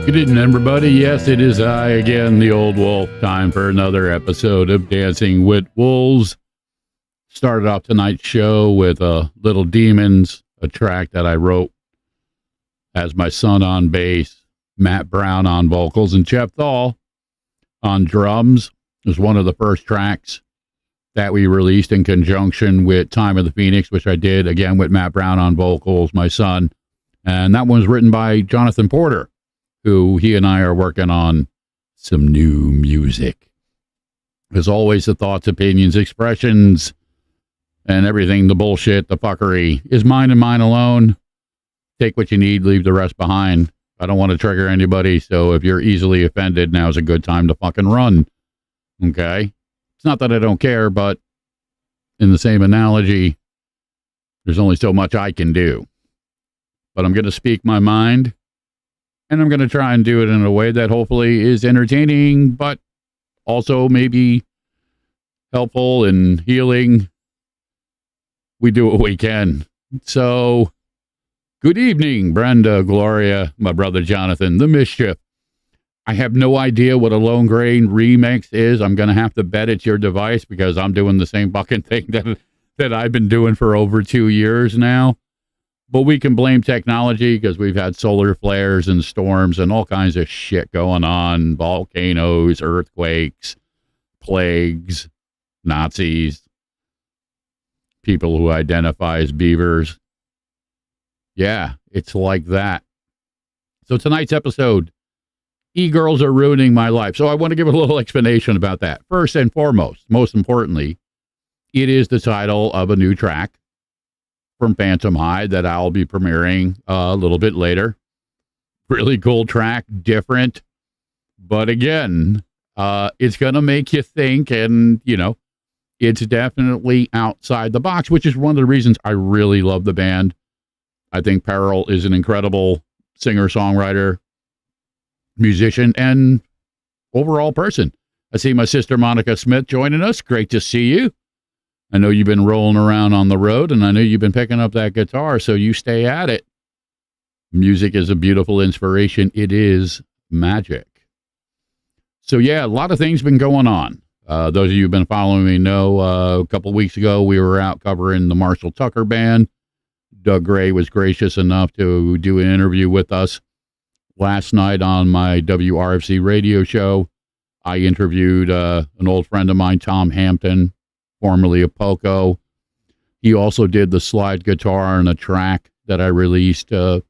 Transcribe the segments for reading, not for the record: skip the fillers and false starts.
Good evening, everybody. Yes, it is I again, the old wolf. Time for another episode of Dancing with Wolves. Started off tonight's show with Little Demons, a track that I wrote as my son on bass, Matt Brown on vocals, and Jeff Thal on drums. It was one of the first tracks that we released in conjunction with Time of the Phoenix, which I did again with Matt Brown on vocals, my son. And that one was written by Jonathan Porter, who he and I are working on some new music. As always, the thoughts, opinions, expressions, and everything, the bullshit, the fuckery, is mine and mine alone. Take what you need, leave the rest behind. I don't want to trigger anybody, so if you're easily offended, now's a good time to fucking run. Okay? It's not that I don't care, but in the same analogy, there's only so much I can do. But I'm going to speak my mind, and I'm going to try and do it in a way that hopefully is entertaining, but also maybe helpful and healing. We do what we can. So, good evening, Brenda, Gloria, my brother Jonathan, the Mischief. I have no idea what a Lone Grain remix is. I'm going to have to bet it's your device because I'm doing the same fucking thing that I've been doing for over 2 years now. But we can blame technology because we've had solar flares and storms and all kinds of shit going on. Volcanoes, earthquakes, plagues, Nazis, people who identify as beavers. Yeah, it's like that. So tonight's episode, E-girls are ruining my life. So I want to give a little explanation about that. First and foremost, most importantly, it is the title of a new track from Phantom High that I'll be premiering a little bit later. Really cool track, different. But again, it's going to make you think, and, you know, it's definitely outside the box, which is one of the reasons I really love the band. I think Peril is an incredible singer-songwriter, musician, and overall person. I see my sister Monica Smith joining us. Great to see you. I know you've been rolling around on the road, and I know you've been picking up that guitar, so you stay at it. Music is a beautiful inspiration. It is magic. So, yeah, a lot of things been going on. Those of you who've been following me know a couple of weeks ago we were out covering the Marshall Tucker Band. Doug Gray was gracious enough to do an interview with us. Last night on my WRFC radio show, I interviewed an old friend of mine, Tom Hampton, formerly of Poco. He also did the slide guitar on a track that I released a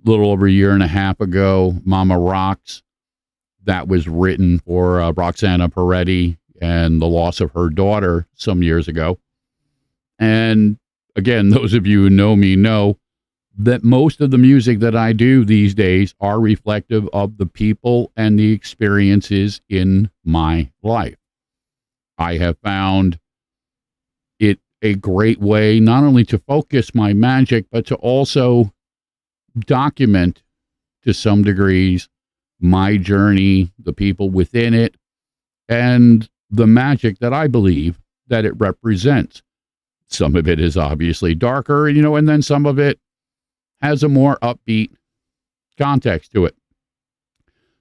little over a year and a half ago, Mama Rocks. That was written for Roxana Peretti and the loss of her daughter some years ago. And again, those of you who know me know that most of the music that I do these days are reflective of the people and the experiences in my life. I have found it a great way not only to focus my magic, but to also document to some degrees my journey, the people within it, and the magic that I believe that it represents. Some of it is obviously darker, you know, and then some of it has a more upbeat context to it.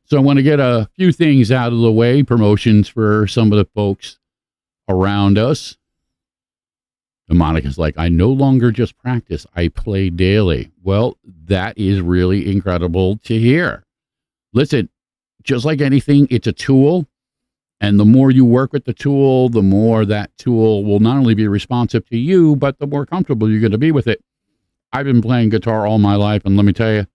So I want to get a few things out of the way, promotions for some of the folks around us. And Monica's like, I no longer just practice, I play daily. Well, that is really incredible to hear. Listen, just like anything, it's a tool. And the more you work with the tool, the more that tool will not only be responsive to you, but the more comfortable you're going to be with it. I've been playing guitar all my life, and let me tell you,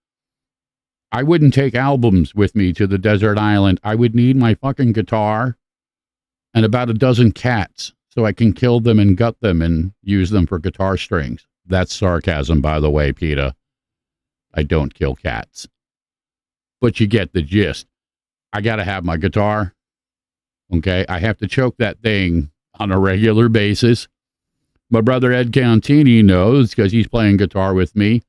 I wouldn't take albums with me to the desert island. I would need my fucking guitar and about a dozen cats so I can kill them and gut them and use them for guitar strings. That's sarcasm, by the way, PETA. I don't kill cats. But you get the gist. I got to have my guitar. Okay, I have to choke that thing on a regular basis. My brother Ed Cantini knows because he's playing guitar with me.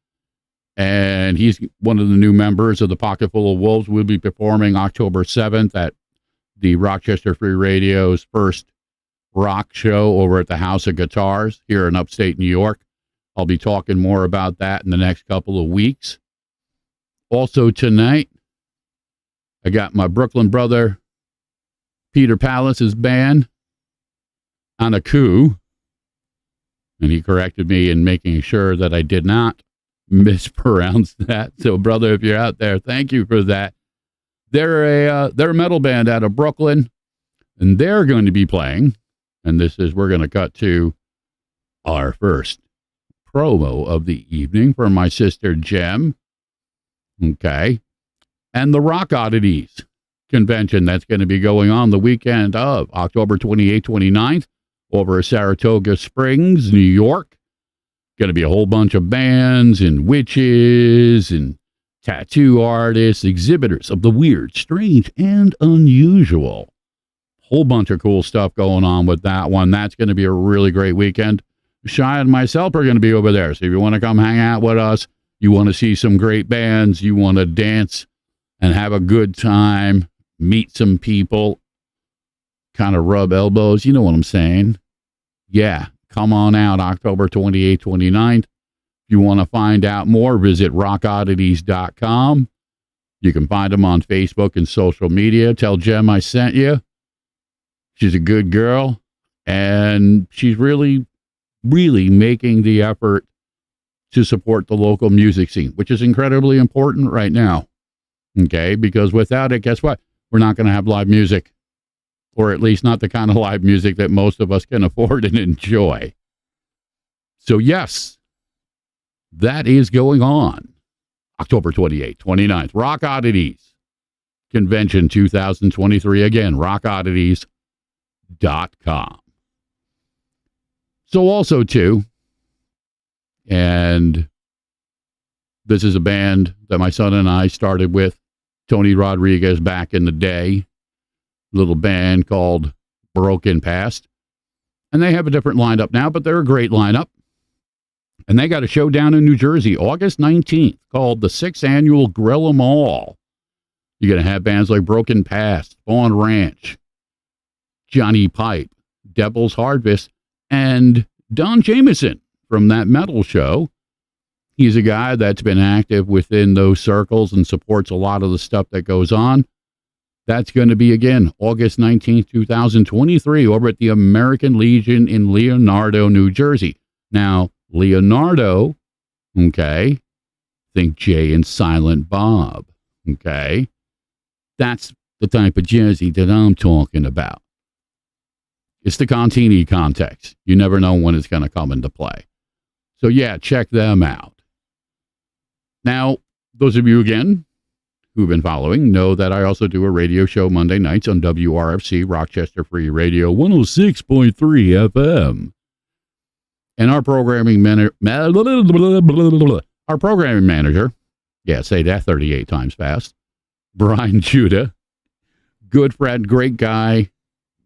And he's one of the new members of the Pocketful of Wolves. We'll be performing October 7th at the Rochester Free Radio's first rock show over at the House of Guitars here in upstate New York. I'll be talking more about that in the next couple of weeks. Also tonight, I got my Brooklyn brother, Peter Palace's band, on a coup. And he corrected me in making sure that I did not mispronounce that. So, brother, if you're out there, thank you for that. They're a metal band out of Brooklyn, and they're going to be playing. And we're going to cut to our first promo of the evening for my sister Jem. Okay. And the Rock Oddities convention that's going to be going on the weekend of October 28th, 29th over at Saratoga Springs, New York. Going to be a whole bunch of bands and witches and tattoo artists, exhibitors of the weird, strange, and unusual. Whole bunch of cool stuff going on with that one. That's going to be a really great weekend. Shy and myself are going to be over there. So if you want to come hang out with us, you want to see some great bands, you want to dance and have a good time, meet some people, kind of rub elbows, you know what I'm saying? Yeah, come on out October 28th, 29th. If you want to find out more, visit rockoddities.com. You can find them on Facebook and social media. Tell Jem I sent you. She's a good girl, and she's really making the effort to support the local music scene, which is incredibly important right now. Okay, because without it, guess what? We're not going to have live music, or at least not the kind of live music that most of us can afford and enjoy. So yes, that is going on. October 28th, 29th, Rock Oddities Convention 2023. Again, rockoddities.com. So also too, and this is a band that my son and I started with, Tony Rodriguez, back in the day, little band called Broken Past. And they have a different lineup now, but they're a great lineup. And they got a show down in New Jersey, August 19th, called the 6th Annual Grill 'Em All. You're going to have bands like Broken Past, Fawn Ranch, Johnny Pipe, Devil's Harvest, and Don Jameson from that metal show. He's a guy that's been active within those circles and supports a lot of the stuff that goes on. That's going to be, again, August 19th, 2023, over at the American Legion in Leonardo, New Jersey. Now, Leonardo, okay, think Jay and Silent Bob, okay? That's the type of Jersey that I'm talking about. It's the Contini context. You never know when it's going to come into play. So, yeah, check them out. Now, those of you, again, who've been following know that I also do a radio show Monday nights on WRFC, Rochester Free Radio, 106.3 FM. And our programming manager, yeah, say that 38 times fast, Brian Judah, good friend, great guy,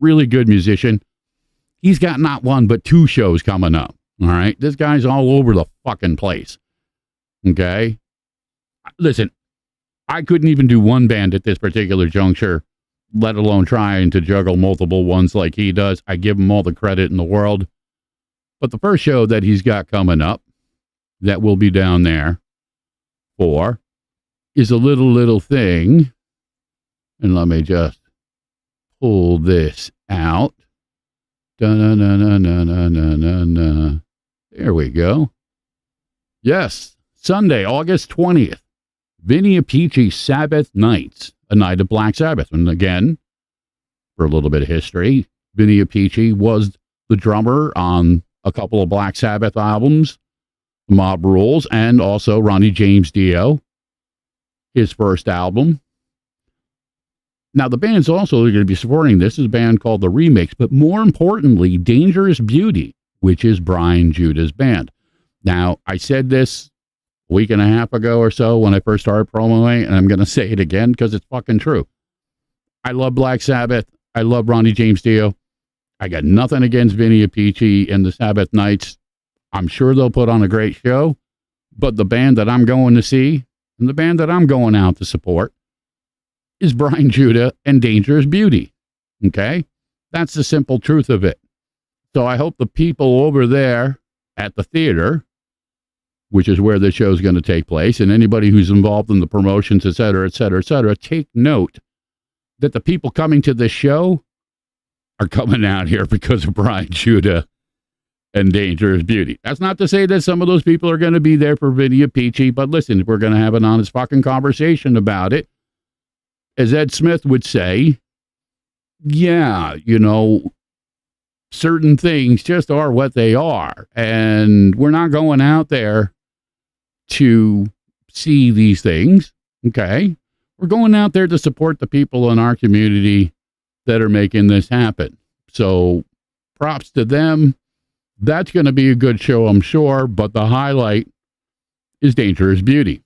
really good musician. He's got not one, but two shows coming up. All right. This guy's all over the fucking place. Okay. Listen, I couldn't even do one band at this particular juncture, let alone trying to juggle multiple ones like he does. I give him all the credit in the world. But the first show that he's got coming up that will be down there for is a little thing. And let me just pull this out. Da-na-na-na-na-na-na-na. There we go. Yes, Sunday, August 20th. Vinny Appice Sabbath Nights, a night of Black Sabbath. And again, for a little bit of history, Vinny Appice was the drummer on a couple of Black Sabbath albums, Mob Rules, and also Ronnie James Dio, his first album. Now, the band's also going to be supporting this is a band called The Remix, but more importantly, Dangerous Beauty, which is Brian Judah's band. Now, I said this a week and a half ago or so when I first started promoting, and I'm going to say it again because it's fucking true. I love Black Sabbath. I love Ronnie James Dio. I got nothing against Vinny Appice and the Sabbath Nights. I'm sure they'll put on a great show, but the band that I'm going to see and the band that I'm going out to support is Brian Judah and Dangerous Beauty. Okay? That's the simple truth of it. So I hope the people over there at the theater, which is where the show is going to take place, and anybody who's involved in the promotions, et cetera, take note that the people coming to this show are coming out here because of Brian Judah and Dangerous Beauty. That's not to say that some of those people are going to be there for Vinny Peachy, but listen, if we're going to have an honest fucking conversation about it, as Ed Smith would say, yeah, certain things just are what they are. And we're not going out there to see these things, okay? We're going out there to support the people in our community that are making this happen. So props to them. That's going to be a good show, I'm sure, but the highlight is Dangerous Beauty.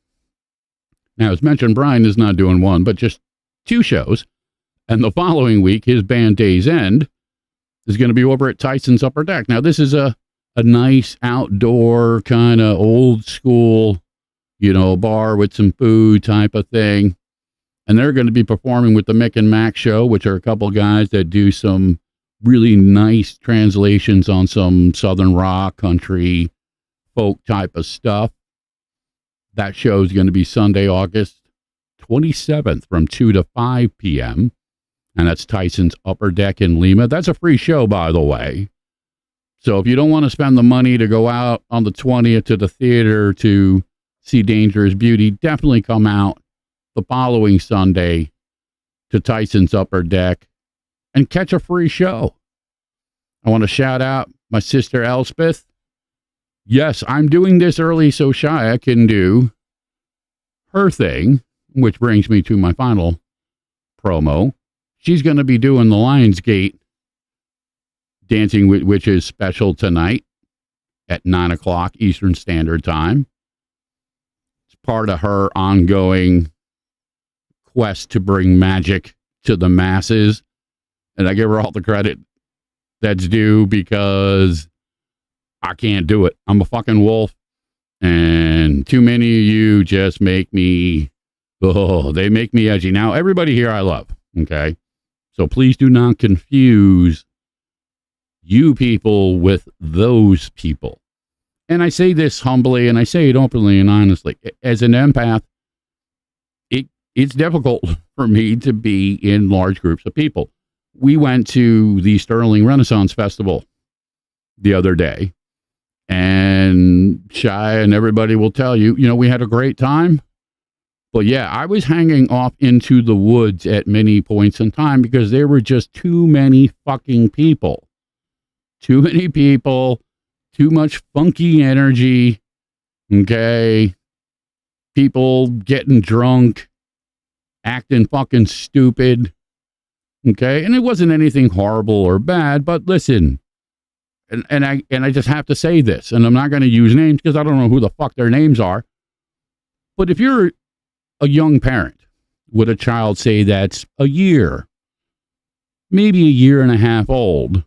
Now, as mentioned, Brian is not doing one, but just 2 shows. And the following week, his band Day's End is going to be over at Tyson's Upper Deck. Now, this is a nice outdoor kind of old school, bar with some food type of thing. And they're going to be performing with the Mick and Mac Show, which are a couple guys that do some really nice translations on some Southern rock, country, folk type of stuff. That show is going to be Sunday, August 27th from 2 to 5 p.m. And that's Tyson's Upper Deck in Lima. That's a free show, by the way. So if you don't want to spend the money to go out on the 20th to the theater to see Dangerous Beauty, definitely come out the following Sunday to Tyson's Upper Deck and catch a free show. I want to shout out my sister Elspeth. Yes, I'm doing this early so Shia can do her thing, which brings me to my final promo. She's going to be doing the Lionsgate Dancing with Witches special tonight at 9 o'clock Eastern Standard Time. It's part of her ongoing quest to bring magic to the masses. And I give her all the credit that's due because I can't do it. I'm a fucking wolf. And too many of you just make me, they make me edgy. Now, everybody here I love, okay? So please do not confuse you people with those people. And I say this humbly, and I say it openly and honestly. As an empath, it's difficult for me to be in large groups of people. We went to the Sterling Renaissance Festival the other day, and Shia and everybody will tell you, we had a great time. But yeah, I was hanging off into the woods at many points in time because there were just too many fucking people. Too many people, too much funky energy, okay? People getting drunk, acting fucking stupid, okay? And it wasn't anything horrible or bad, but listen, and I just have to say this, and I'm not going to use names because I don't know who the fuck their names are, but if you're a young parent with a child, say that's a year, maybe a year and a half old,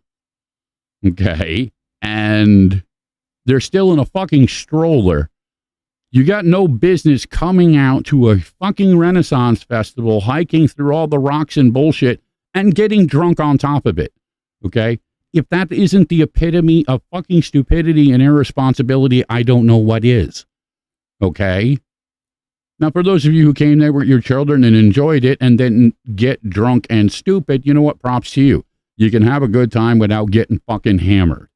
okay, and they're still in a fucking stroller, you got no business coming out to a fucking Renaissance festival, hiking through all the rocks and bullshit, and getting drunk on top of it, okay? If that isn't the epitome of fucking stupidity and irresponsibility, I don't know what is, okay? Now, for those of you who came there with your children and enjoyed it and then get drunk and stupid, you know what? Props to you. You can have a good time without getting fucking hammered.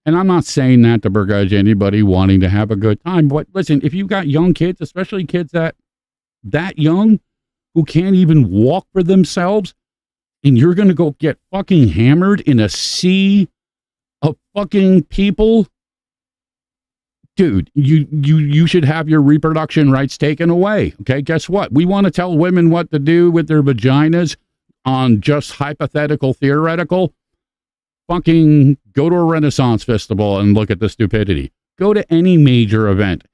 And I'm not saying that to begrudge anybody wanting to have a good time. But listen, if you've got young kids, especially kids that young, who can't even walk for themselves, and you're going to go get fucking hammered in a sea of fucking people, dude, you should have your reproduction rights taken away. Okay, guess what? We want to tell women what to do with their vaginas on just hypothetical, theoretical. Fucking go to a Renaissance festival and look at the stupidity. Go to any major event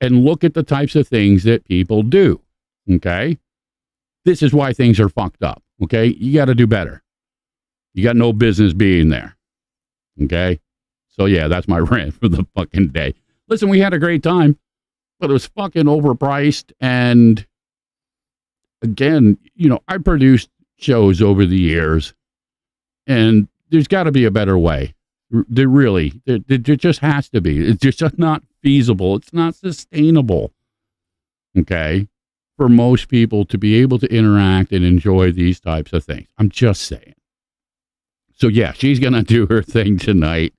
and look at the types of things that people do. Okay, this is why things are fucked up. Okay, you got to do better. You got no business being there. Okay, so yeah, that's my rant for the fucking day. Listen, we had a great time, but it was fucking overpriced. And again, I produced shows over the years, and there's got to be a better way. There just has to be. It's just not feasible. It's not sustainable. Okay. for most people to be able to interact and enjoy these types of things. I'm just saying. So yeah, she's going to do her thing tonight,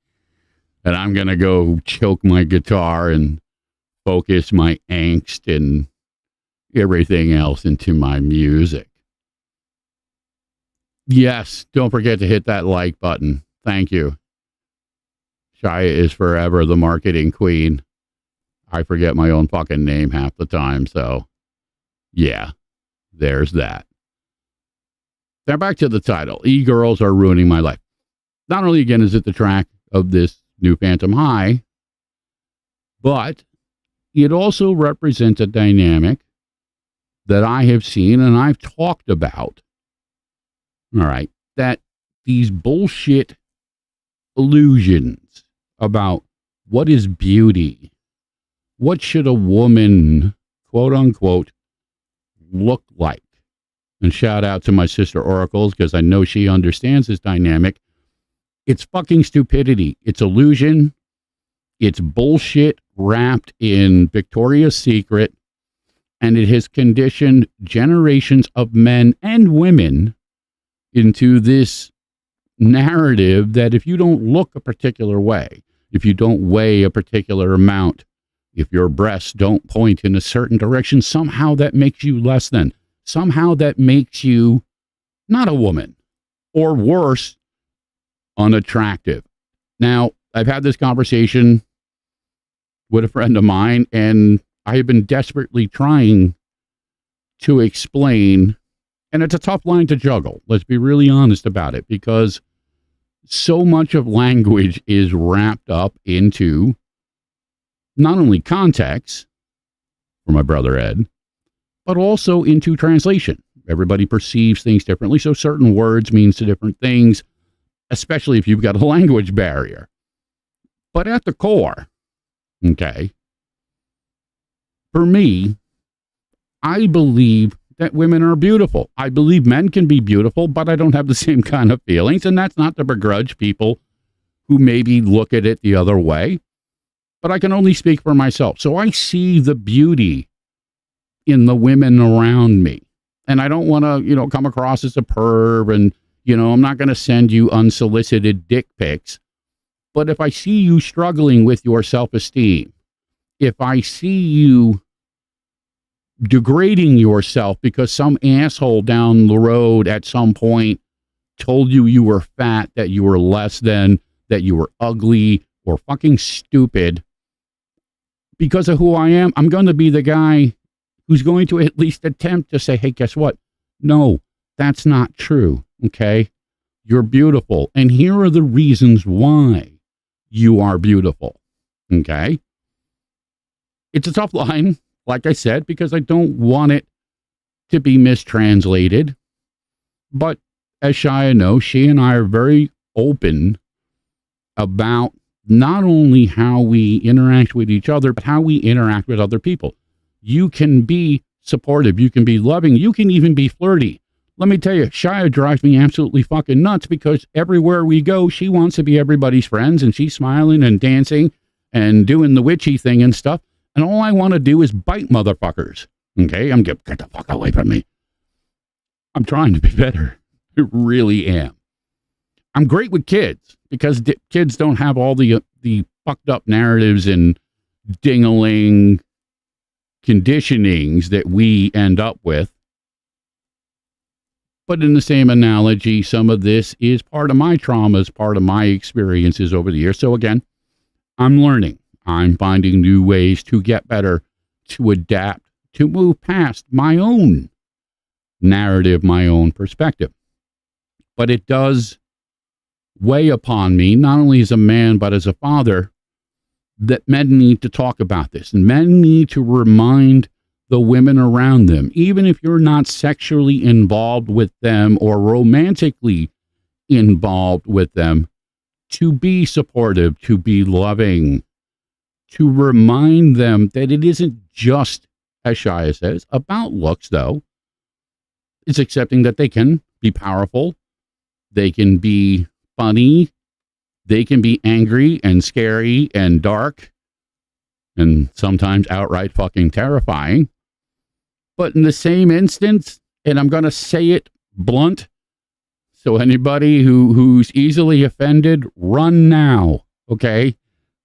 and I'm going to go choke my guitar and focus my angst and everything else into my music. Yes, don't forget to hit that like button. Thank you. Shia is forever the marketing queen. I forget my own fucking name half the time, so yeah, there's that. Now back to the title. E-girls are ruining my life. Not only, again, is it the track of this new Phantom High, but it also represents a dynamic that I have seen and I've talked about. All right, that these bullshit illusions about what is beauty, what should a woman, quote unquote, look like. And shout out to my sister Oracles, because I know she understands this dynamic. It's fucking stupidity. It's illusion. It's bullshit wrapped in Victoria's Secret. And it has conditioned generations of men and women into this narrative that if you don't look a particular way, if you don't weigh a particular amount, if your breasts don't point in a certain direction, somehow that makes you less than. Somehow that makes you not a woman, or worse, unattractive. Now, I've had this conversation with a friend of mine, and I have been desperately trying to explain, and it's a tough line to juggle. Let's be really honest about it, because so much of language is wrapped up into not only context, for my brother Ed, but also into translation. Everybody perceives things differently, so certain words means different things, especially if you've got a language barrier. But at the core, okay, for me, I believe that women are beautiful. I believe men can be beautiful, but I don't have the same kind of feelings, and that's not to begrudge people who maybe look at it the other way, but I can only speak for myself. So I see the beauty in the women around me. And I don't want to, come across as a perv, and, I'm not going to send you unsolicited dick pics. But if I see you struggling with your self-esteem, if I see you degrading yourself because some asshole down the road at some point told you you were fat, that you were less than, that you were ugly or fucking stupid, because of who I am, I'm going to be the guy who's going to at least attempt to say, hey, guess what? No, that's not true, okay? You're beautiful, and here are the reasons why you are beautiful, okay? It's a tough line, like I said, because I don't want it to be mistranslated. But as Shia knows, she and I are very open about not only how we interact with each other, but how we interact with other people. You can be supportive. You can be loving. You can even be flirty. Let me tell you, Shia drives me absolutely fucking nuts, because everywhere we go, she wants to be everybody's friends, and she's smiling and dancing and doing the witchy thing and stuff. And all I want to do is bite motherfuckers. Okay? Get the fuck away from me. I'm trying to be better. I really am. I'm great with kids, because kids don't have all the fucked up narratives and ding-a-ling conditionings that we end up with. But in the same analogy, some of this is part of my traumas, part of my experiences over the years. So again, I'm learning. I'm finding new ways to get better, to adapt, to move past my own narrative, my own perspective. But it does weigh upon me, not only as a man, but as a father, that men need to talk about this. And men need to remind the women around them, even if you're not sexually involved with them or romantically involved with them, to be supportive, to be loving, to remind them that it isn't just, as Shia says, about looks, though. It's accepting that they can be powerful, they can be funny, they can be angry and scary and dark, and sometimes outright fucking terrifying. But in the same instance, and I'm going to say it blunt, so anybody who's easily offended, run now, okay?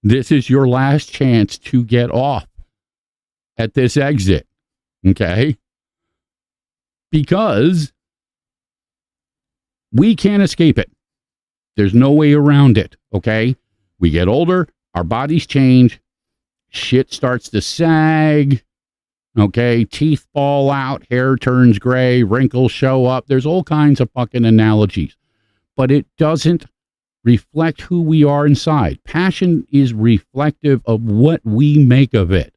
This is your last chance to get off at this exit, okay? Because we can't escape it. There's no way around it, okay? We get older, our bodies change, shit starts to sag, okay? Teeth fall out, hair turns gray, wrinkles show up. There's all kinds of fucking analogies. But it doesn't reflect who we are inside. Passion is reflective of what we make of it.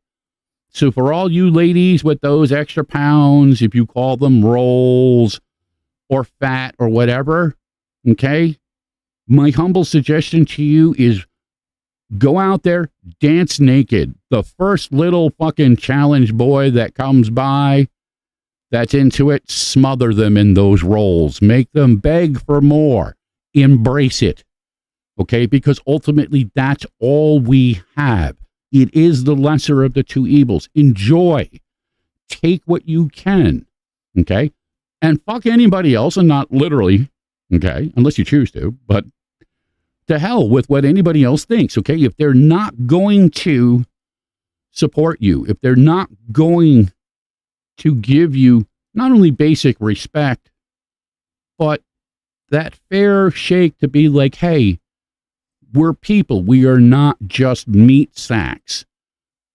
So for all you ladies with those extra pounds, if you call them rolls or fat or whatever, okay, my humble suggestion to you is go out there, dance naked. The first little fucking challenge boy that comes by that's into it, smother them in those rolls. Make them beg for more. Embrace it. Okay, because ultimately that's all we have. It is the lesser of the two evils. Enjoy. Take what you can. Okay? And fuck anybody else, and not literally, okay, unless you choose to, but to hell with what anybody else thinks, okay? If they're not going to support you, if they're not going to give you not only basic respect, but that fair shake to be like, hey, we're people. We are not just meat sacks.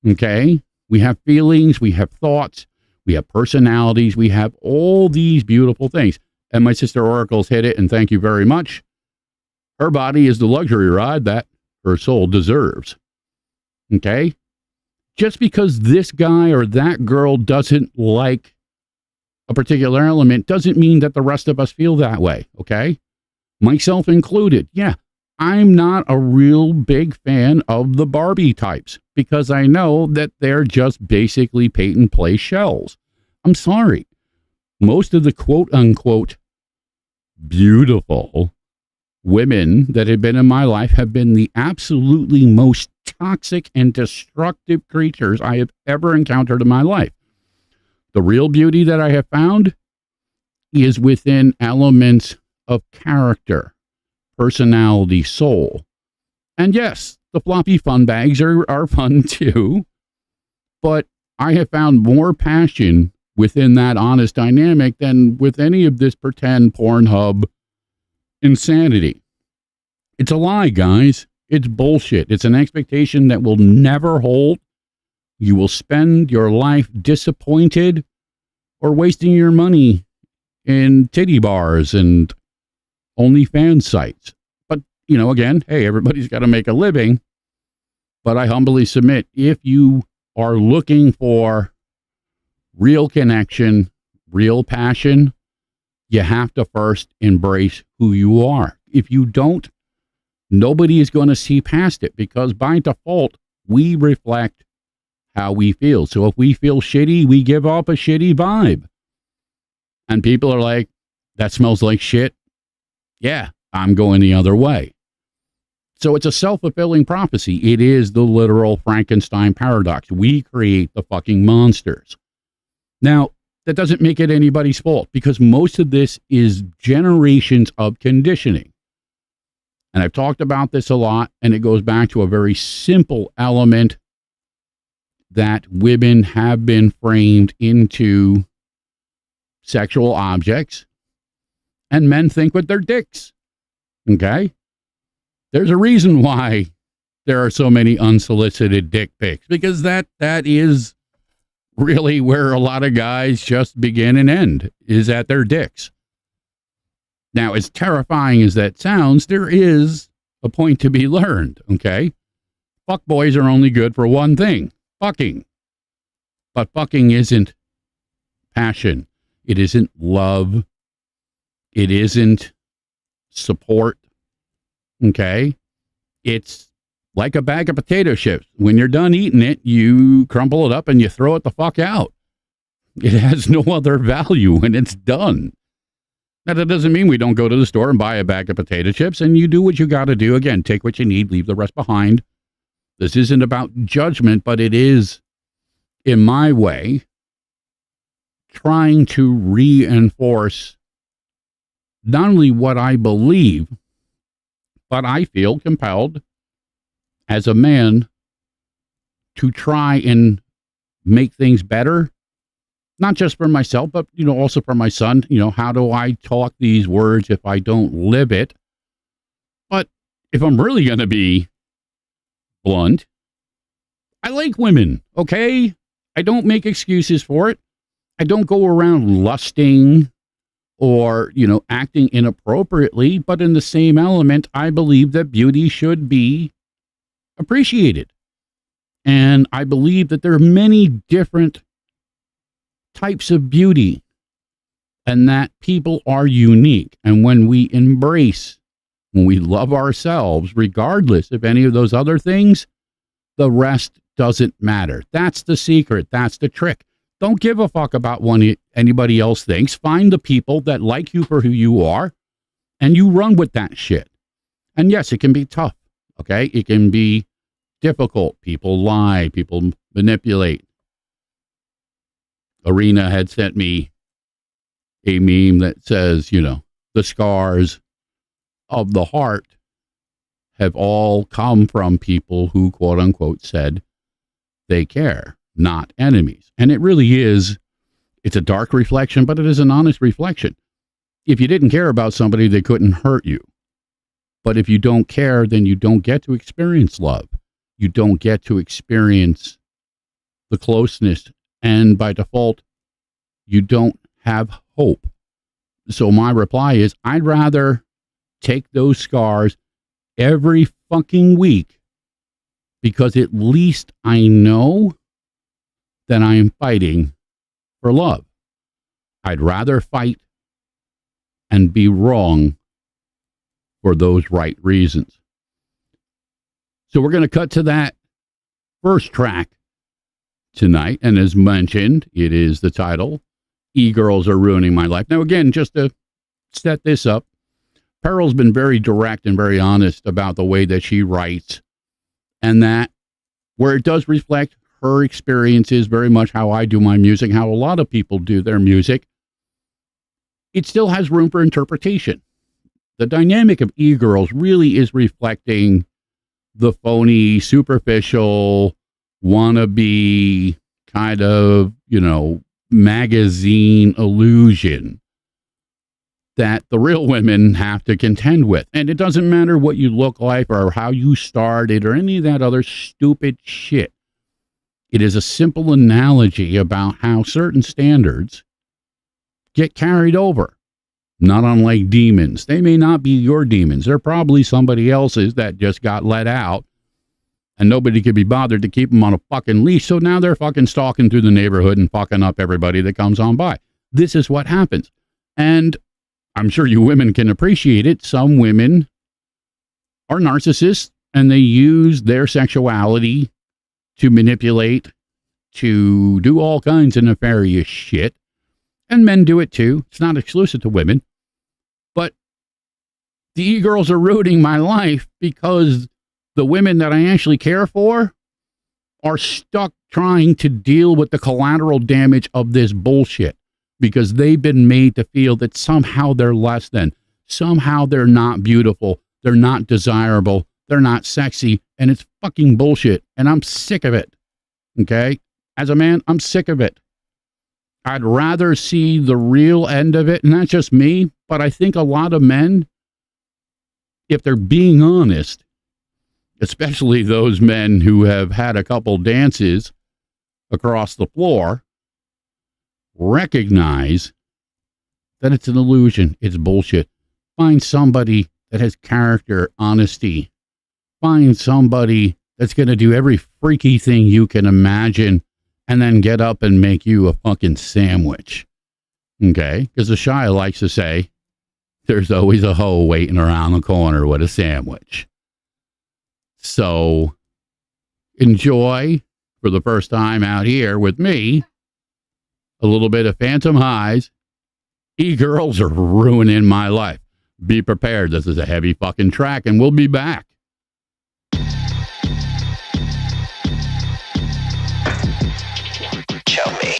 Okay? We have feelings. We have thoughts. We have personalities. We have all these beautiful things. And my sister Oracle's hit it, and thank you very much. Her body is the luxury ride that her soul deserves. Okay? Just because this guy or that girl doesn't like a particular element doesn't mean that the rest of us feel that way. Okay? Myself included. Yeah. I'm not a real big fan of the Barbie types because I know that they're just basically paint and play shells. I'm sorry. Most of the quote unquote beautiful women that have been in my life have been the absolutely most toxic and destructive creatures I have ever encountered in my life. The real beauty that I have found is within elements of character, personality, soul. And yes, the floppy fun bags are fun too, but I have found more passion within that honest dynamic than with any of this pretend Pornhub insanity. It's a lie, guys. It's bullshit. It's an expectation that will never hold. You will spend your life disappointed or wasting your money in titty bars and OnlyFans sites. But, you know, again, hey, everybody's got to make a living. But I humbly submit, if you are looking for real connection, real passion, you have to first embrace who you are. If you don't, nobody is going to see past it because by default, we reflect how we feel. So if we feel shitty, we give off a shitty vibe. And people are like, that smells like shit. Yeah, I'm going the other way. So it's a self-fulfilling prophecy. It is the literal Frankenstein paradox. We create the fucking monsters. Now, that doesn't make it anybody's fault because most of this is generations of conditioning. And I've talked about this a lot, and it goes back to a very simple element that women have been framed into sexual objects, and men think with their dicks. Okay? There's a reason why there are so many unsolicited dick pics, because that is really where a lot of guys just begin and end, is at their dicks. Now, as terrifying as that sounds, there is a point to be learned, okay? Fuckboys are only good for one thing, fucking. But fucking isn't passion. It isn't love. It isn't support, okay? It's like a bag of potato chips. When you're done eating it, you crumple it up and you throw it the fuck out. It has no other value when it's done. Now, that doesn't mean we don't go to the store and buy a bag of potato chips, and you do what you got to do. Again, take what you need, leave the rest behind. This isn't about judgment, but it is, in my way, trying to reinforce not only what I believe, but I feel compelled as a man to try and make things better, not just for myself, but, also for my son. How do I talk these words if I don't live it? But if I'm really going to be blunt, I like women, okay? I don't make excuses for it. I don't go around lusting or, acting inappropriately, but in the same element, I believe that beauty should be appreciated. And I believe that there are many different types of beauty and that people are unique. And when we love ourselves, regardless of any of those other things, the rest doesn't matter. That's the secret. That's the trick. Don't give a fuck about what anybody else thinks. Find the people that like you for who you are, and you run with that shit. And yes, it can be tough, okay? It can be difficult. People lie. People manipulate. Arena had sent me a meme that says, the scars of the heart have all come from people who, quote unquote, said they care, not enemies. And it really is, it's a dark reflection, but it is an honest reflection. If you didn't care about somebody, they couldn't hurt you. But if you don't care, then you don't get to experience love. You don't get to experience the closeness. And by default, you don't have hope. So my reply is, I'd rather take those scars every fucking week, because at least I know that I am fighting for love. I'd rather fight and be wrong for those right reasons. So we're going to cut to that first track tonight. And as mentioned, it is the title, E-Girls Are Ruining My Life. Now, again, just to set this up, Pearl's been very direct and very honest about the way that she writes, and that where it does reflect her experiences, very much how I do my music, how a lot of people do their music, it still has room for interpretation. The dynamic of E-Girls really is reflecting the phony, superficial, wannabe kind of, magazine illusion that the real women have to contend with. And it doesn't matter what you look like or how you started or any of that other stupid shit. It is a simple analogy about how certain standards get carried over, not unlike demons. They may not be your demons. They're probably somebody else's that just got let out, and nobody could be bothered to keep them on a fucking leash. So now they're fucking stalking through the neighborhood and fucking up everybody that comes on by. This is what happens. And I'm sure you women can appreciate it. Some women are narcissists, and they use their sexuality to manipulate, to do all kinds of nefarious shit. And men do it too. It's not exclusive to women. But the E-Girls are ruining my life because the women that I actually care for are stuck trying to deal with the collateral damage of this bullshit, because they've been made to feel that somehow they're less than, somehow they're not beautiful, they're not desirable, they're not sexy, and it's fucking bullshit. And I'm sick of it. Okay? As a man, I'm sick of it. I'd rather see the real end of it, and not just me, but I think a lot of men, if they're being honest, especially those men who have had a couple dances across the floor, recognize that it's an illusion. It's bullshit. Find somebody that has character, honesty. Find somebody that's going to do every freaky thing you can imagine and then get up and make you a fucking sandwich. Okay? Because the Shia likes to say, there's always a hoe waiting around the corner with a sandwich. So enjoy, for the first time out here with me, a little bit of Phantom Highs. E-Girls Are Ruining My Life. Be prepared. This is a heavy fucking track, and we'll be back. Show me.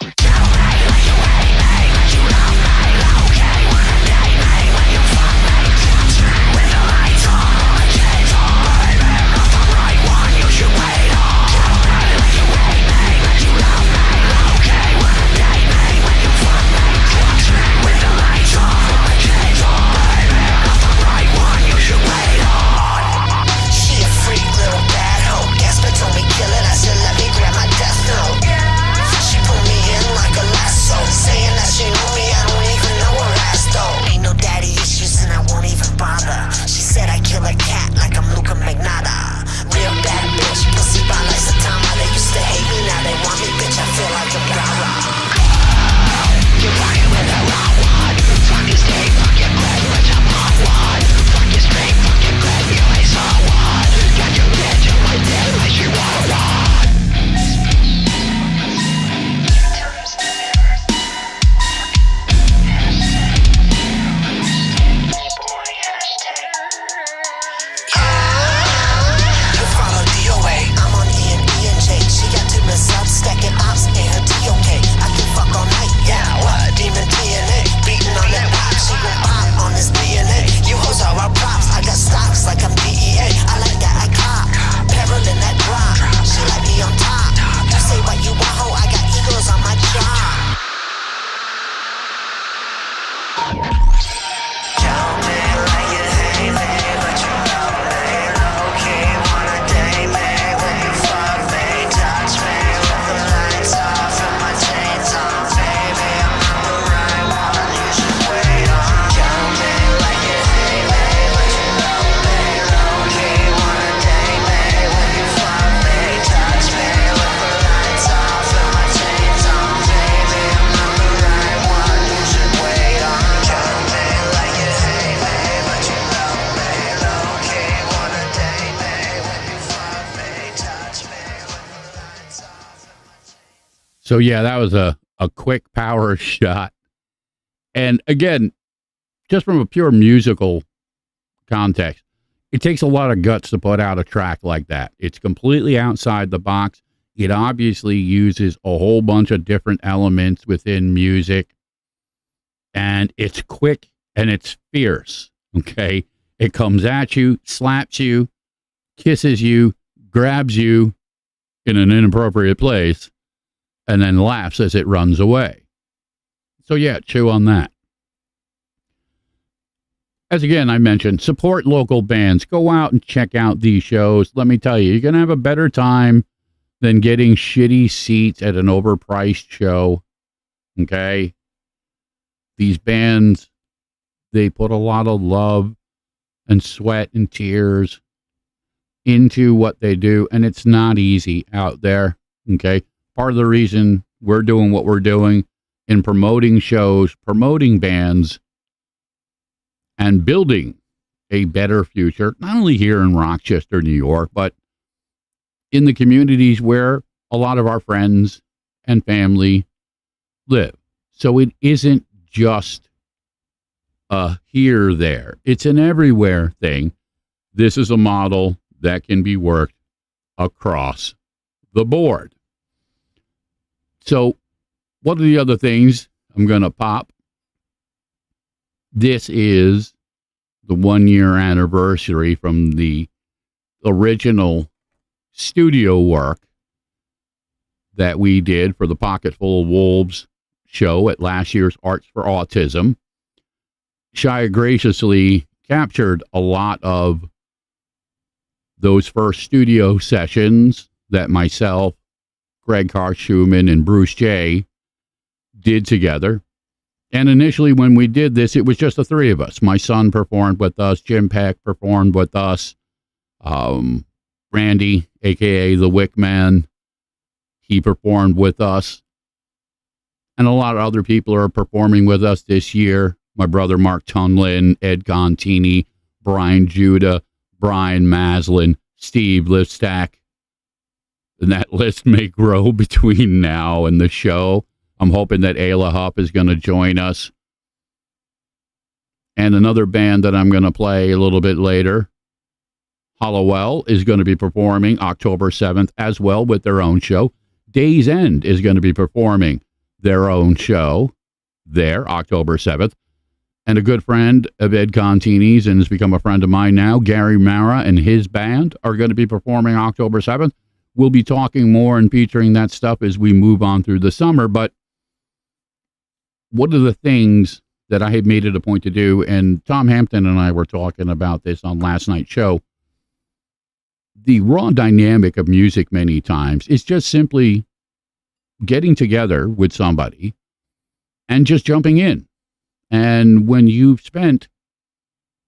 So yeah, that was a quick power shot. And again, just from a pure musical context, it takes a lot of guts to put out a track like that. It's completely outside the box. It obviously uses a whole bunch of different elements within music. And it's quick and it's fierce. Okay. It comes at you, slaps you, kisses you, grabs you in an inappropriate place, and then laughs as it runs away. So yeah, chew on that. As again, I mentioned, support local bands. Go out and check out these shows. Let me tell you, you're going to have a better time than getting shitty seats at an overpriced show. Okay? These bands, they put a lot of love and sweat and tears into what they do, and it's not easy out there. Okay? Part of the reason we're doing what we're doing in promoting shows, promoting bands, and building a better future, not only here in Rochester, New York, but in the communities where a lot of our friends and family live. So it isn't just a here, there. It's an everywhere thing. This is a model that can be worked across the board. So what are the other things I'm going to pop? This is the 1 year anniversary from the original studio work that we did for the Pocket Full of Wolves show at last year's Arts for Autism. Shia graciously captured a lot of those first studio sessions that myself, Greg Carr-Schumann, and Bruce J. did together. And initially when we did this, it was just the three of us. My son performed with us. Jim Peck performed with us. Randy, a.k.a. the Wick Man, he performed with us. And a lot of other people are performing with us this year. My brother Mark Tunlin, Ed Contini, Brian Judah, Brian Maslin, Steve Lifstack. And that list may grow between now and the show. I'm hoping that Ayla Hupp is going to join us. And another band that I'm going to play a little bit later, Hollowell, is going to be performing October 7th as well with their own show. Days End is going to be performing their own show there, October 7th. And a good friend of Ed Contini's and has become a friend of mine now, Gary Mara and his band are going to be performing October 7th. We'll be talking more and featuring that stuff as we move on through the summer, but one of the things that I had made it a point to do, and Tom Hampton and I were talking about this on last night's show, the raw dynamic of music many times is just simply getting together with somebody and just jumping in. And when you've spent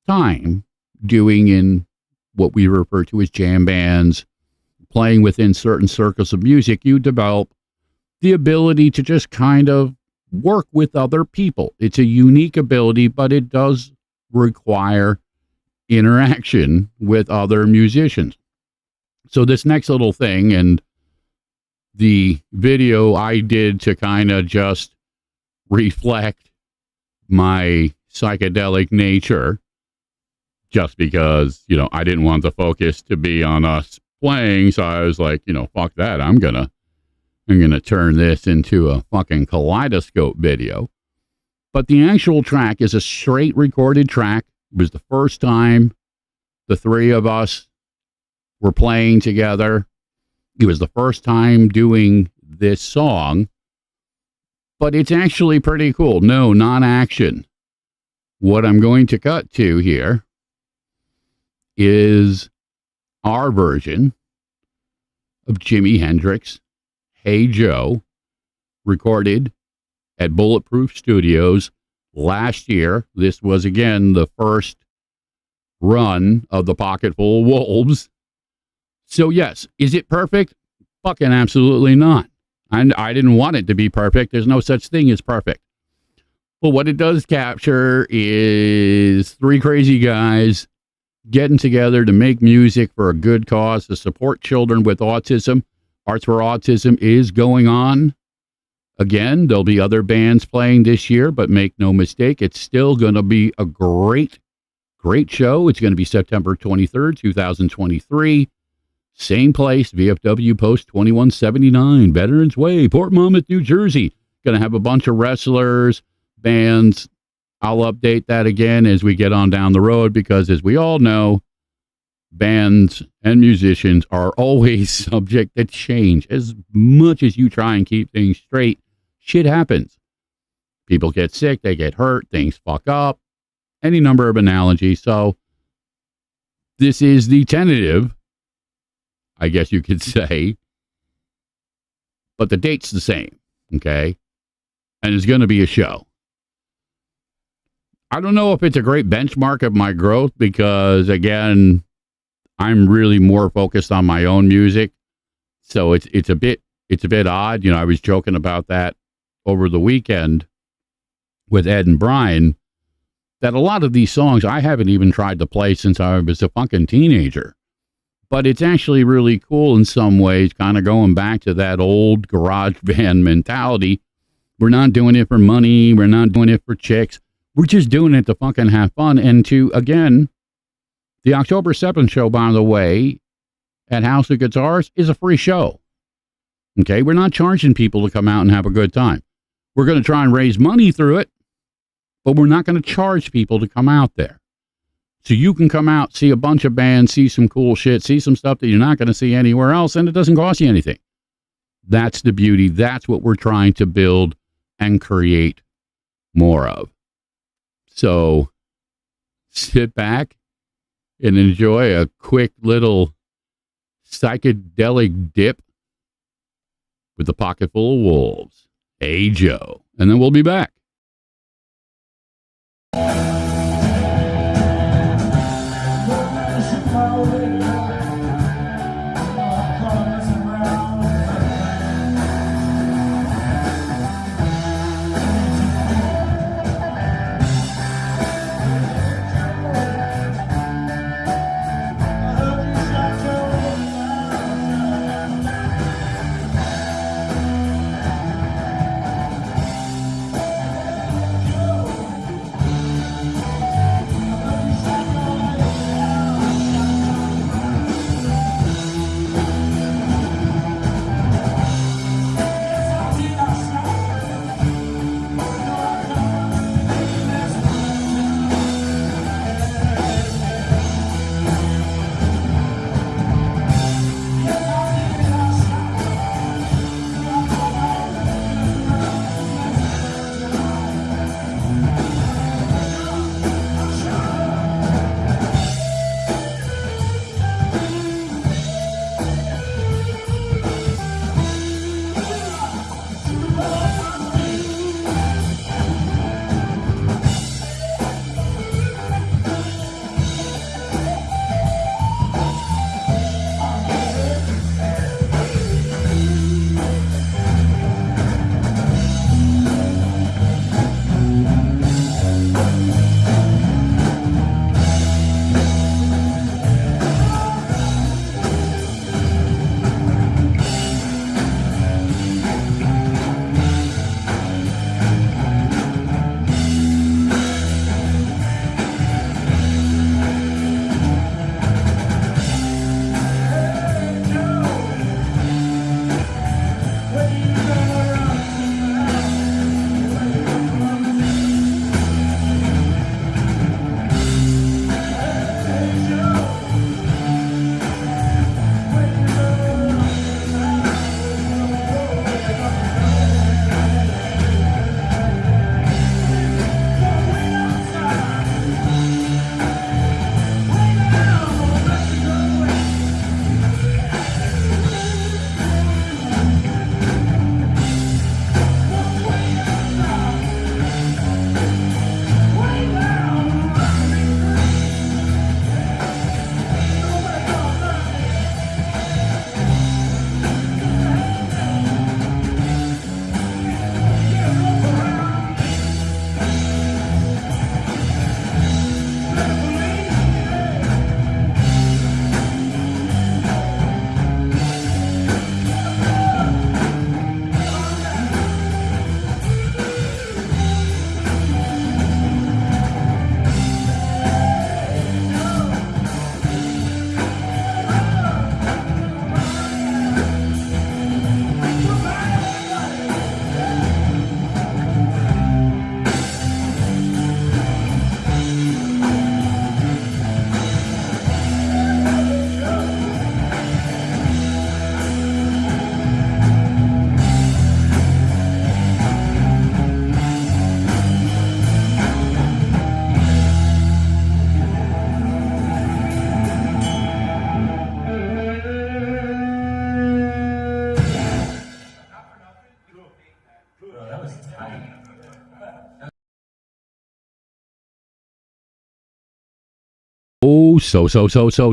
time doing in what we refer to as jam bands, playing within certain circles of music, you develop the ability to just kind of work with other people. It's a unique ability, but it does require interaction with other musicians. So this next little thing, and the video I did to kind of just reflect my psychedelic nature, just because, I didn't want the focus to be on us playing. So I was like, fuck that. I'm going to turn this into a fucking kaleidoscope video. But the actual track is a straight recorded track. It was the first time the three of us were playing together. It was the first time doing this song. But it's actually pretty cool. No, not action. What I'm going to cut to here is our version of Jimi Hendrix, Hey Joe, recorded at Bulletproof Studios last year. This was, again, the first run of the Pocket Full of Wolves. So, yes, is it perfect? Fucking absolutely not. And I didn't want it to be perfect. There's no such thing as perfect. But what it does capture is three crazy guys getting together to make music for a good cause, to support children with autism. Arts for Autism is going on Again, there'll be other bands playing this year, but make no mistake, it's still going to be a great show. It's going to be September 23rd, 2023. Same place, VFW Post 2179, Veterans Way, Port Monmouth, New Jersey. Going to have a bunch of wrestlers, bands. I'll update that again as we get on down the road because, as we all know, bands and musicians are always subject to change. As much as you try and keep things straight, shit happens. People get sick, they get hurt, things fuck up, any number of analogies. So this is the tentative, I guess you could say, but the date's the same, okay? And it's going to be a show. I don't know if it's a great benchmark of my growth because, again, I'm really more focused on my own music. So it's a bit odd. You know, I was joking about that over the weekend with Ed and Brian, that a lot of these songs I haven't even tried to play since I was a fucking teenager. But it's actually really cool in some ways, kind of going back to that old garage band mentality. We're not doing it for money. We're not doing it for chicks. We're just doing it to fucking have fun. And to, again, the October 7th show, by the way, at House of Guitars is a free show. Okay, we're not charging people to come out and have a good time. We're going to try and raise money through it, but we're not going to charge people to come out there. So you can come out, see a bunch of bands, see some cool shit, see some stuff that you're not going to see anywhere else, and it doesn't cost you anything. That's the beauty. That's what we're trying to build and create more of. So sit back and enjoy a quick little psychedelic dip with a pocket full of wolves. Hey, Joe. And then we'll be back.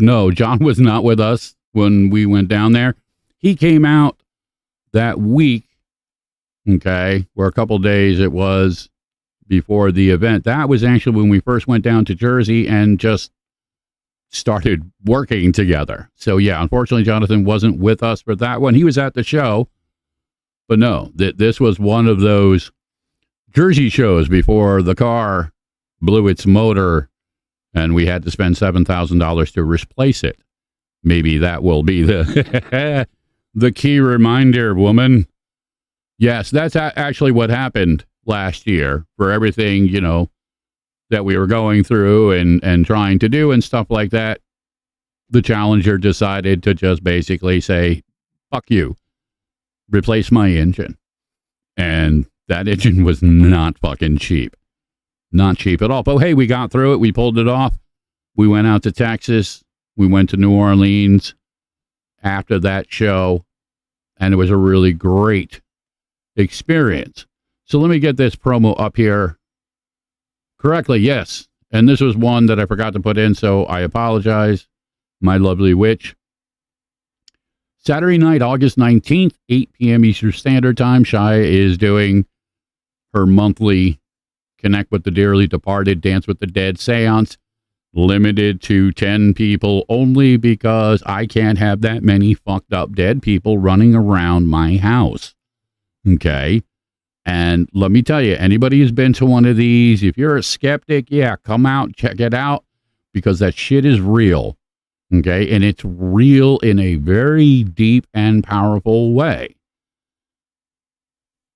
No. John was not with us when we went down there. He came out that week, okay, or a couple days it was before the event. That was actually when we first went down to Jersey and just started working together. So yeah, unfortunately, Jonathan wasn't with us for that one. He was at the show, but no, this was one of those Jersey shows before the car blew its motor and we had to spend $7,000 to replace it. Maybe that will be the the key reminder, woman. Yes, that's actually what happened last year for everything, you know, that we were going through and trying to do and stuff like that. The Challenger decided to just basically say, fuck you, replace my engine. And that engine was not fucking cheap. Not cheap at all. But hey, we got through it. We pulled it off. We went out to Texas. We went to New Orleans after that show. And it was a really great experience. So let me get this promo up here correctly. Yes. And this was one that I forgot to put in, so I apologize, my lovely witch. Saturday night, August 19th, 8 p.m. Eastern Standard Time, Shia is doing her monthly Connect with the Dearly Departed, Dance with the Dead seance, limited to 10 people only because I can't have that many fucked up dead people running around my house. Okay? And let me tell you, anybody who's been to one of these, if you're a skeptic, yeah, come out, check it out, because that shit is real. Okay? And it's real in a very deep and powerful way.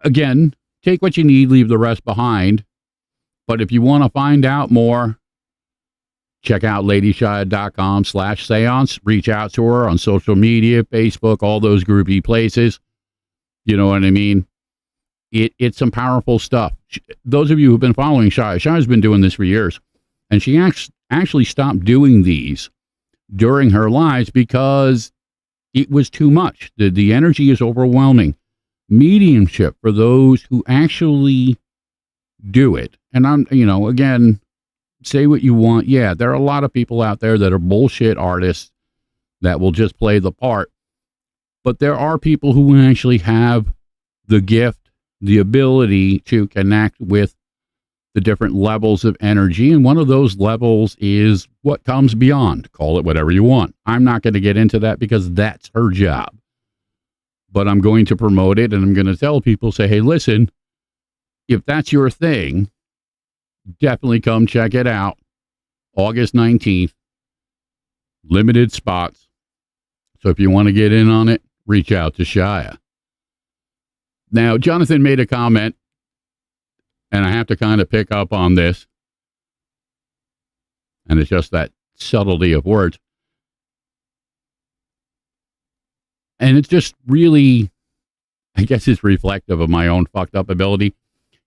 Again, take what you need, leave the rest behind. But if you want to find out more, check out ladyshia.com/seance. Reach out to her on social media, Facebook, all those groupie places. You know what I mean? It's some powerful stuff. Those of you who've been following Shia's been doing this for years. And she actually stopped doing these during her lives because it was too much. The energy is overwhelming. Mediumship, for those who actually do it. And I'm, you know, again, say what you want. Yeah, there are a lot of people out there that are bullshit artists that will just play the part. But there are people who actually have the gift, the ability to connect with the different levels of energy. And one of those levels is what comes beyond. Call it whatever you want. I'm not going to get into that because that's her job. But I'm going to promote it, and I'm going to tell people, say, hey, listen, if that's your thing, definitely come check it out. August 19th, limited spots. So if you want to get in on it, reach out to Shia. Now, Jonathan made a comment, and I have to kind of pick up on this, and it's just that subtlety of words. And it's just really, I guess it's reflective of my own fucked up ability.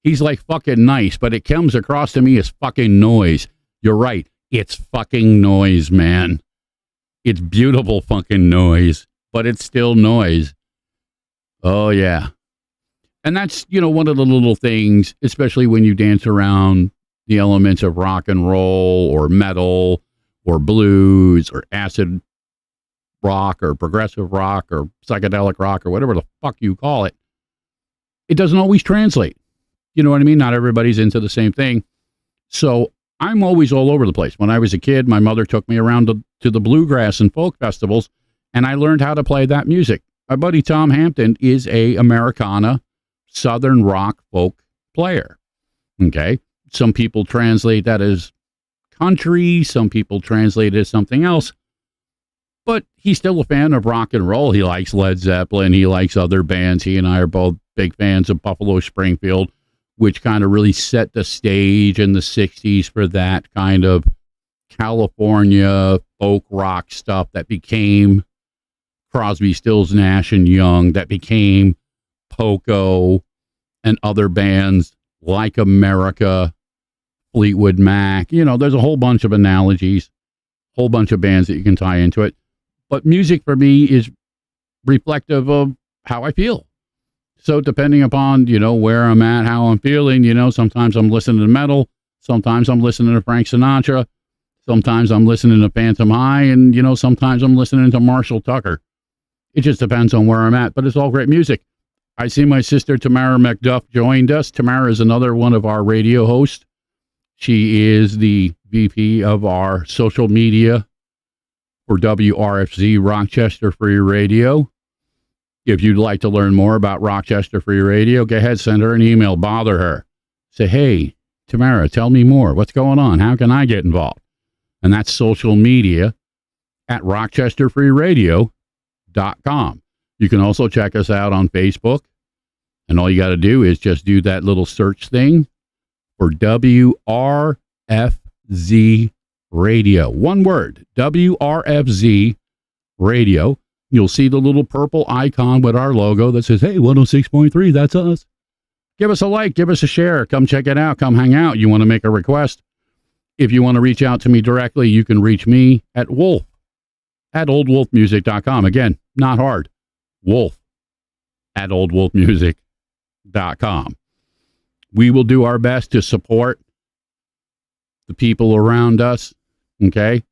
He's like fucking nice, but it comes across to me as fucking noise. You're right. It's fucking noise, man. It's beautiful fucking noise, but it's still noise. Oh, yeah. And that's, you know, one of the little things, especially when you dance around the elements of rock and roll or metal or blues or acid rock or progressive rock or psychedelic rock or whatever the fuck you call it. It doesn't always translate. You know what I mean? Not everybody's into the same thing. So I'm always all over the place. When I was a kid, my mother took me around to the bluegrass and folk festivals, and I learned how to play that music. My buddy Tom Hampton is a Americana Southern rock folk player. Okay. Some people translate that as country. Some people translate it as something else. But he's still a fan of rock and roll. He likes Led Zeppelin. He likes other bands. He and I are both big fans of Buffalo Springfield, which kind of really set the stage in the 60s for that kind of California folk rock stuff that became Crosby, Stills, Nash and Young, that became Poco and other bands like America, Fleetwood Mac. You know, there's a whole bunch of analogies, whole bunch of bands that you can tie into it. But music for me is reflective of how I feel. So depending upon, you know, where I'm at, how I'm feeling, you know, sometimes I'm listening to metal, sometimes I'm listening to Frank Sinatra, Sometimes I'm listening to Phantom High, and, sometimes I'm listening to Marshall Tucker. It just depends on where I'm at, but it's all great music. I see my sister Tamara McDuff joined us. Tamara is another one of our radio hosts. She is the VP of our social media for WRFZ Rochester Free Radio. If you'd like to learn more about Rochester Free Radio, go ahead, send her an email, bother her. Say, hey, Tamara, tell me more. What's going on? How can I get involved? And that's social media at rochesterfreeradio.com. You can also check us out on Facebook. And all you got to do is just do that little search thing for WRFZ Radio. One word, WRFZ Radio. You'll see the little purple icon with our logo that says, hey, 106.3, that's us. Give us a like, give us a share. Come check it out. Come hang out. You want to make a request? If you want to reach out to me directly, you can reach me at Wolf at oldwolfmusic.com. Again, not hard. Wolf at oldwolfmusic.com. We will do our best to support the people around us. Okay.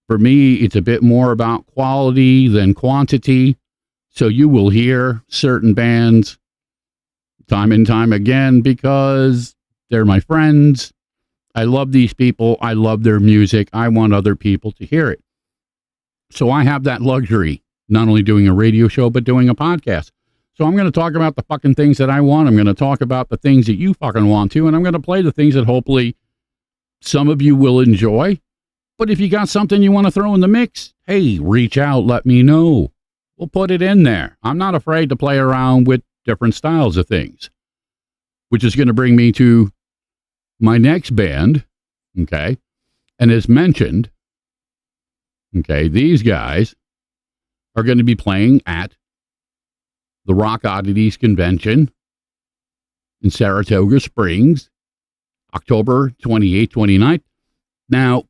For me, it's a bit more about quality than quantity. So you will hear certain bands time and time again because they're my friends. I love these people. I love their music. I want other people to hear it. So I have that luxury, not only doing a radio show, but doing a podcast. So I'm going to talk about the fucking things that I want. I'm going to talk about the things that you fucking want to, and I'm going to play the things that hopefully some of you will enjoy. But if you got something you want to throw in the mix, hey, reach out, let me know. We'll put it in there. I'm not afraid to play around with different styles of things, which is going to bring me to my next band, okay? And as mentioned, okay, these guys are going to be playing at the Rock Oddities Convention in Saratoga Springs, October 28th, 29th. Now,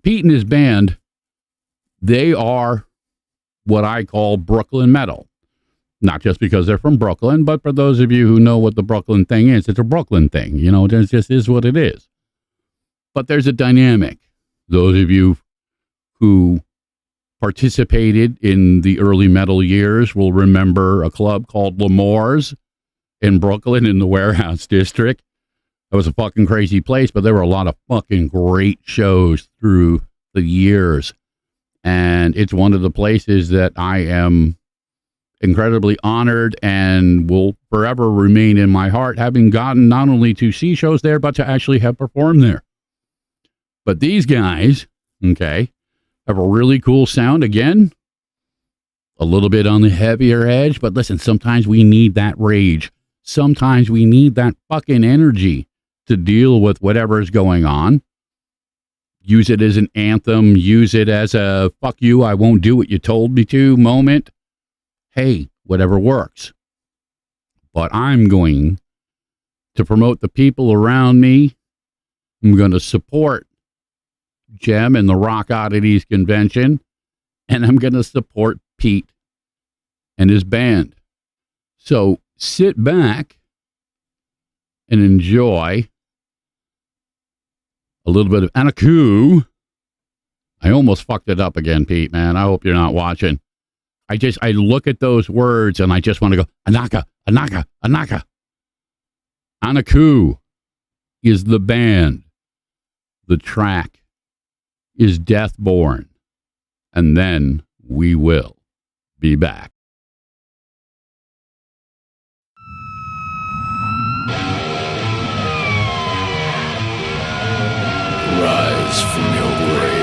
Pete and his band, they are what I call Brooklyn metal. Not just because they're from Brooklyn, but for those of you who know what the Brooklyn thing is, it's a Brooklyn thing. It just is what it is. But there's a dynamic. Those of you who participated in the early metal years will remember a club called L'Amour's in Brooklyn in the Warehouse District. It was a fucking crazy place, but there were a lot of fucking great shows through the years. And it's one of the places that I am incredibly honored and will forever remain in my heart, having gotten not only to see shows there, but to actually have performed there. But these guys, okay, have a really cool sound. Again, a little bit on the heavier edge, but listen, sometimes we need that rage. Sometimes we need that fucking energy to deal with whatever is going on. Use it as an anthem. Use it as a fuck you, I won't do what you told me to moment. Hey, whatever works. But I'm going to promote the people around me. I'm going to support Jem and the Rock Oddities Convention. And I'm going to support Pete and his band. So sit back and enjoy a little bit of Anaku. I almost fucked it up again, Pete, man. I hope you're not watching. I look at those words and I just want to go, Anaka, Anaka, Anaka. Anaku is the band. The track is Deathborn. And then we will be back. Rise from your grave.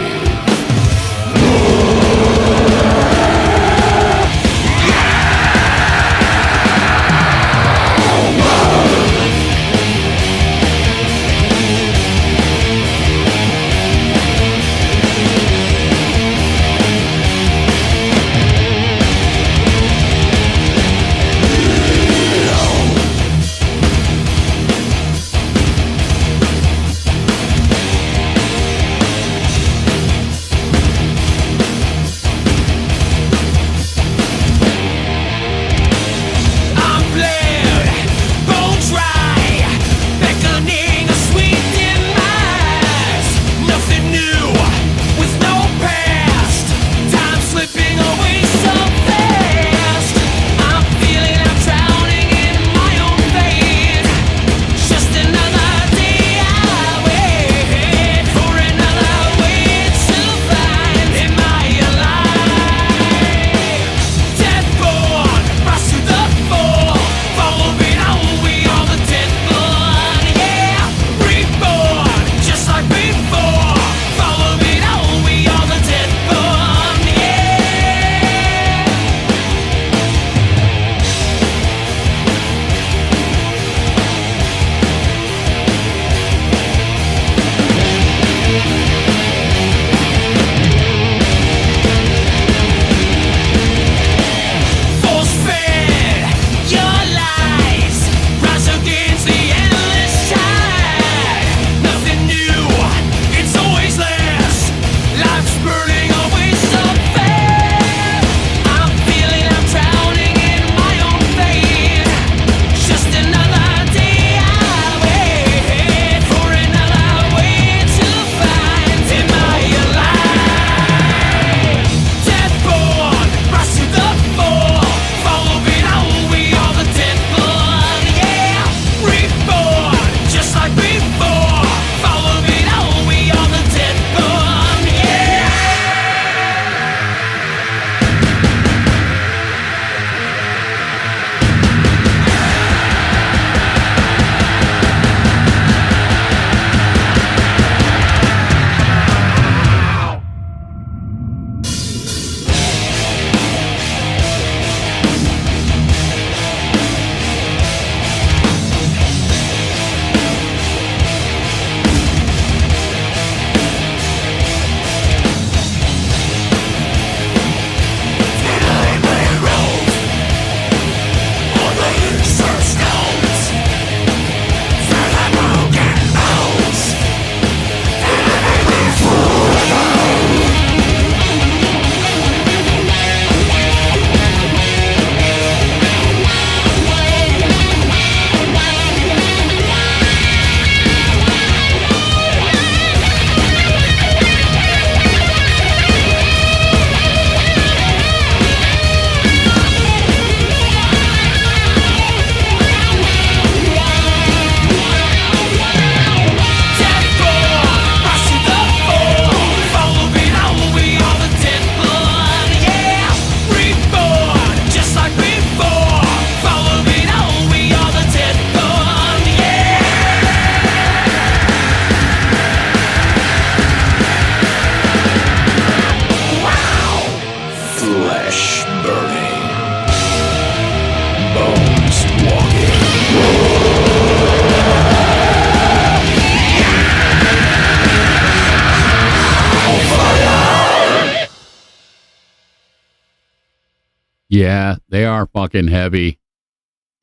Yeah, they are fucking heavy,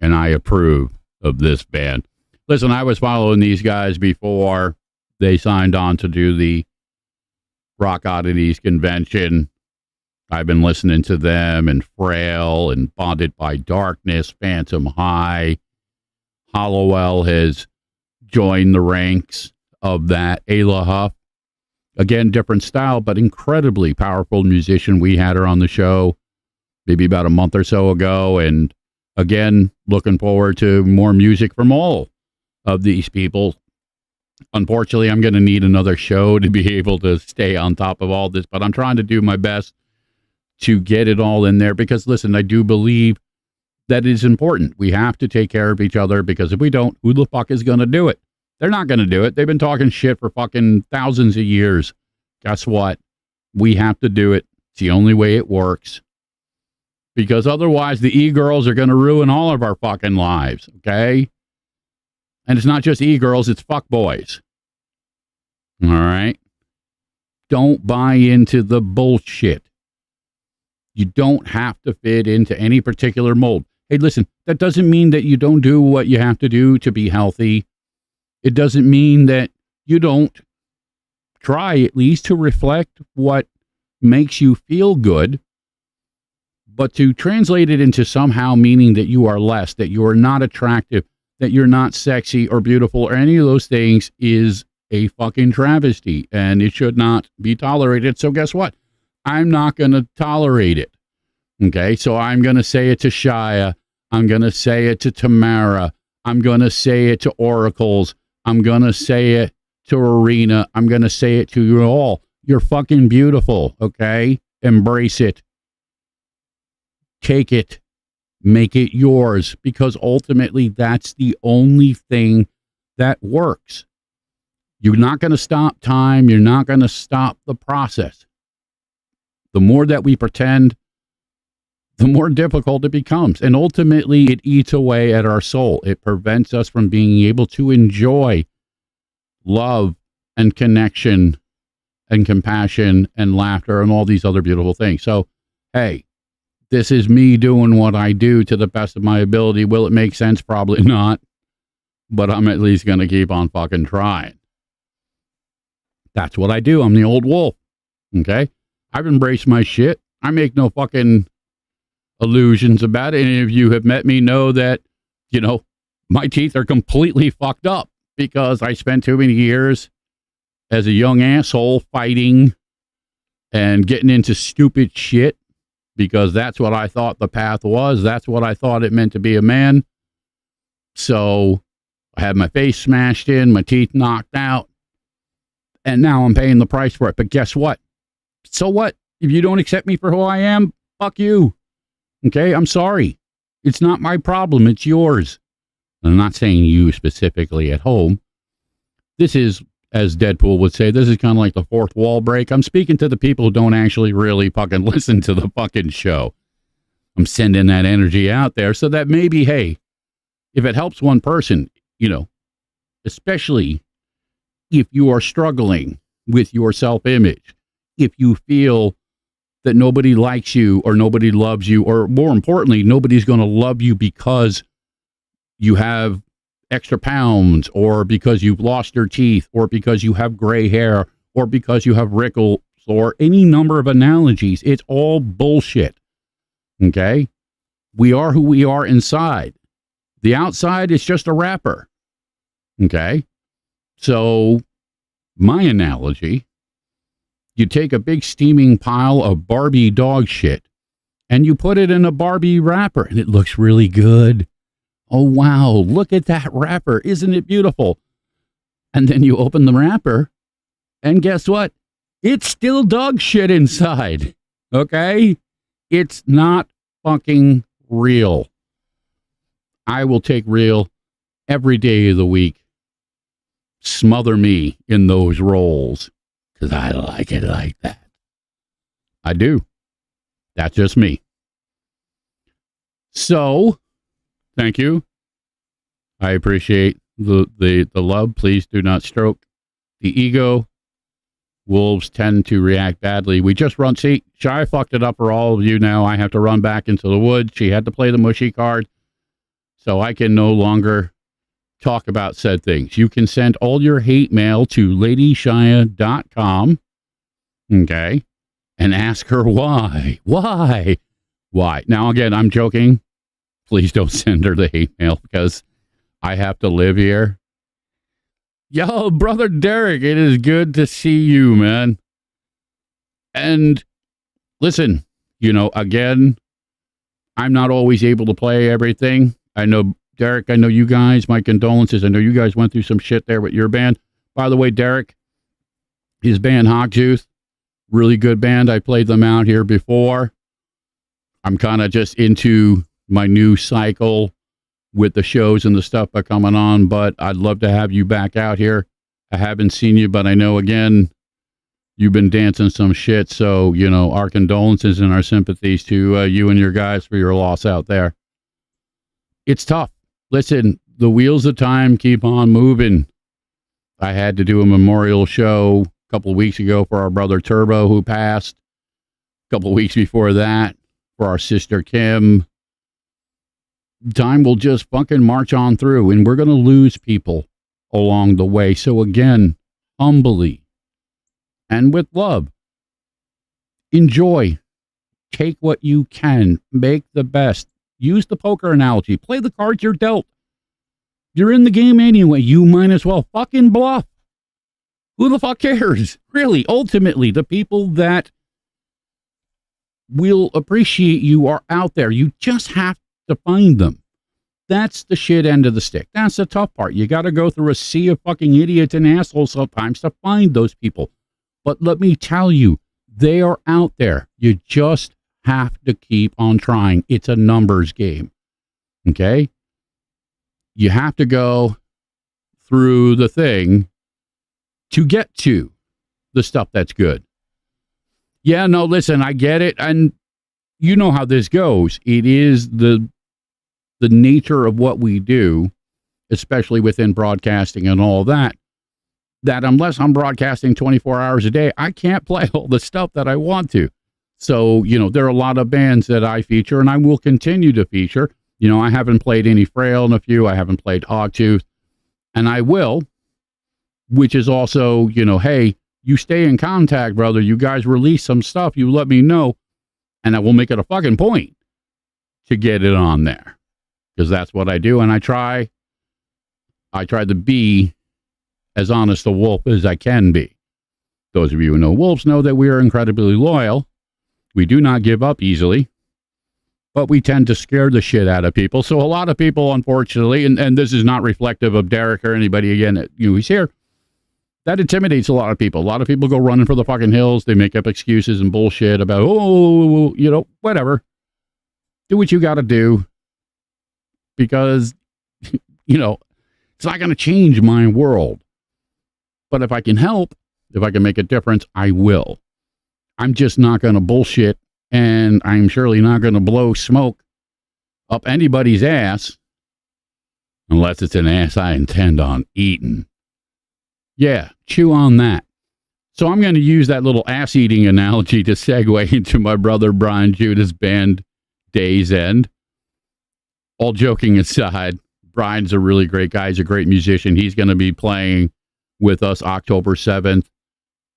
and I approve of this band. Listen, I was following these guys before they signed on to do the Rock Oddities convention. I've been listening to them and Frail and Bonded by Darkness, Phantom High. Hollowell has joined the ranks of that. Ayla Huff, again, different style, but incredibly powerful musician. We had her on the show maybe about a month or so ago. And again, looking forward to more music from all of these people. Unfortunately, I'm going to need another show to be able to stay on top of all this, but I'm trying to do my best to get it all in there because, listen, I do believe that it is important. We have to take care of each other because if we don't, who the fuck is going to do it? They're not going to do it. They've been talking shit for fucking thousands of years. Guess what? We have to do it. It's the only way it works. Because otherwise, the e-girls are going to ruin all of our fucking lives, okay? And it's not just e-girls, it's fuckboys. All right? Don't buy into the bullshit. You don't have to fit into any particular mold. Hey, listen, that doesn't mean that you don't do what you have to do to be healthy. It doesn't mean that you don't try at least to reflect what makes you feel good, but to translate it into somehow meaning that you are less, that you are not attractive, that you're not sexy or beautiful or any of those things is a fucking travesty and it should not be tolerated. So guess what? I'm not going to tolerate it. Okay, so I'm going to say it to Shia. I'm going to say it to Tamara. I'm going to say it to Oracles. I'm going to say it to Arena. I'm going to say it to you all. You're fucking beautiful, okay? Embrace it. Take it. Make it yours, because ultimately that's the only thing that works. You're not going to stop time. You're not going to stop the process. The more that we pretend, the more difficult it becomes. And ultimately, it eats away at our soul. It prevents us from being able to enjoy love and connection and compassion and laughter and all these other beautiful things. So, hey, this is me doing what I do to the best of my ability. Will it make sense? Probably not. But I'm at least going to keep on fucking trying. That's what I do. I'm the old wolf. Okay? I've embraced my shit. I make no fucking illusions about it. Any of you have met me know that, you know, my teeth are completely fucked up because I spent too many years as a young asshole fighting and getting into stupid shit because that's what I thought the path was. That's what I thought it meant to be a man. So I had my face smashed in, my teeth knocked out, and now I'm paying the price for it. But guess what? So what? If you don't accept me for who I am, fuck you. Okay? I'm sorry. It's not my problem. It's yours. I'm not saying you specifically at home. This is, as Deadpool would say, this is kind of like the fourth wall break. I'm speaking to the people who don't actually really fucking listen to the fucking show. I'm sending that energy out there so that maybe, hey, if it helps one person, you know, especially if you are struggling with your self-image, if you feel that nobody likes you or nobody loves you, or more importantly, nobody's going to love you because you have extra pounds or because you've lost your teeth or because you have gray hair or because you have wrinkles or any number of analogies. It's all bullshit. Okay? We are who we are inside. The outside is just a wrapper. Okay? So my analogy, you take a big steaming pile of Barbie dog shit and you put it in a Barbie wrapper and it looks really good. Oh, wow, look at that wrapper. Isn't it beautiful? And then you open the wrapper and guess what? It's still dog shit inside. Okay? It's not fucking real. I will take real every day of the week. Smother me in those rolls. Because I like it like that. I do. That's just me. So, thank you. I appreciate the love. Please do not stroke the ego wolves tend to react badly. We just run. See, Shy fucked it up for all of you now. I have to run back into the woods. She had to play the mushy card, so I can no longer talk about said things. You can send all your hate mail to ladyshia.com, okay, and ask her why. Why? Now, again, I'm joking. Please don't send her the hate mail because I have to live here. Yo, brother Derek, it is good to see you, man. And listen, again, I'm not always able to play everything. I know, Derek, I know you guys, my condolences. I know you guys went through some shit there with your band. By the way, Derek, his band Hogtooth, really good band. I played them out here before. I'm kind of just into my new cycle with the shows and the stuff coming on, but I'd love to have you back out here. I haven't seen you, but I know, again, you've been dancing some shit, so, our condolences and our sympathies to you and your guys for your loss out there. It's tough. Listen, the wheels of time keep on moving. I had to do a memorial show a couple of weeks ago for our brother Turbo, who passed. A couple of weeks before that, for our sister Kim. Time will just fucking march on through, and we're going to lose people along the way. So again, humbly and with love, enjoy. Take what you can. Make the best. Use the poker analogy. Play the cards you're dealt. You're in the game anyway. You might as well fucking bluff. Who the fuck cares? Really, ultimately, the people that will appreciate you are out there. You just have to find them. That's the shit end of the stick. That's the tough part. You got to go through a sea of fucking idiots and assholes sometimes to find those people. But let me tell you, they are out there. You just have to keep on trying. It's a numbers game. Okay? You have to go through the thing to get to the stuff that's good. Yeah, no, listen, I get it. And you know how this goes. It is the nature of what we do, especially within broadcasting and all that unless I'm broadcasting 24 hours a day, I can't play all the stuff that I want to. So, there are a lot of bands that I feature, and I will continue to feature. I haven't played any Frail in a few. I haven't played Hogtooth, and I will, which is also, hey, you stay in contact, brother. You guys release some stuff. You let me know, and I will make it a fucking point to get it on there, because that's what I do. And I try to be as honest a wolf as I can be. Those of you who know wolves know that we are incredibly loyal. We do not give up easily, but we tend to scare the shit out of people. So a lot of people, unfortunately, and this is not reflective of Derek or anybody, again, who's here, that intimidates a lot of people. A lot of people go running for the fucking hills. They make up excuses and bullshit about, whatever. Do what you got to do, because, it's not going to change my world. But if I can help, if I can make a difference, I will. I'm just not going to bullshit, and I'm surely not going to blow smoke up anybody's ass unless it's an ass I intend on eating. Yeah, chew on that. So I'm going to use that little ass-eating analogy to segue into my brother Brian Judah's band, Day's End. All joking aside, Brian's a really great guy. He's a great musician. He's going to be playing with us October 7th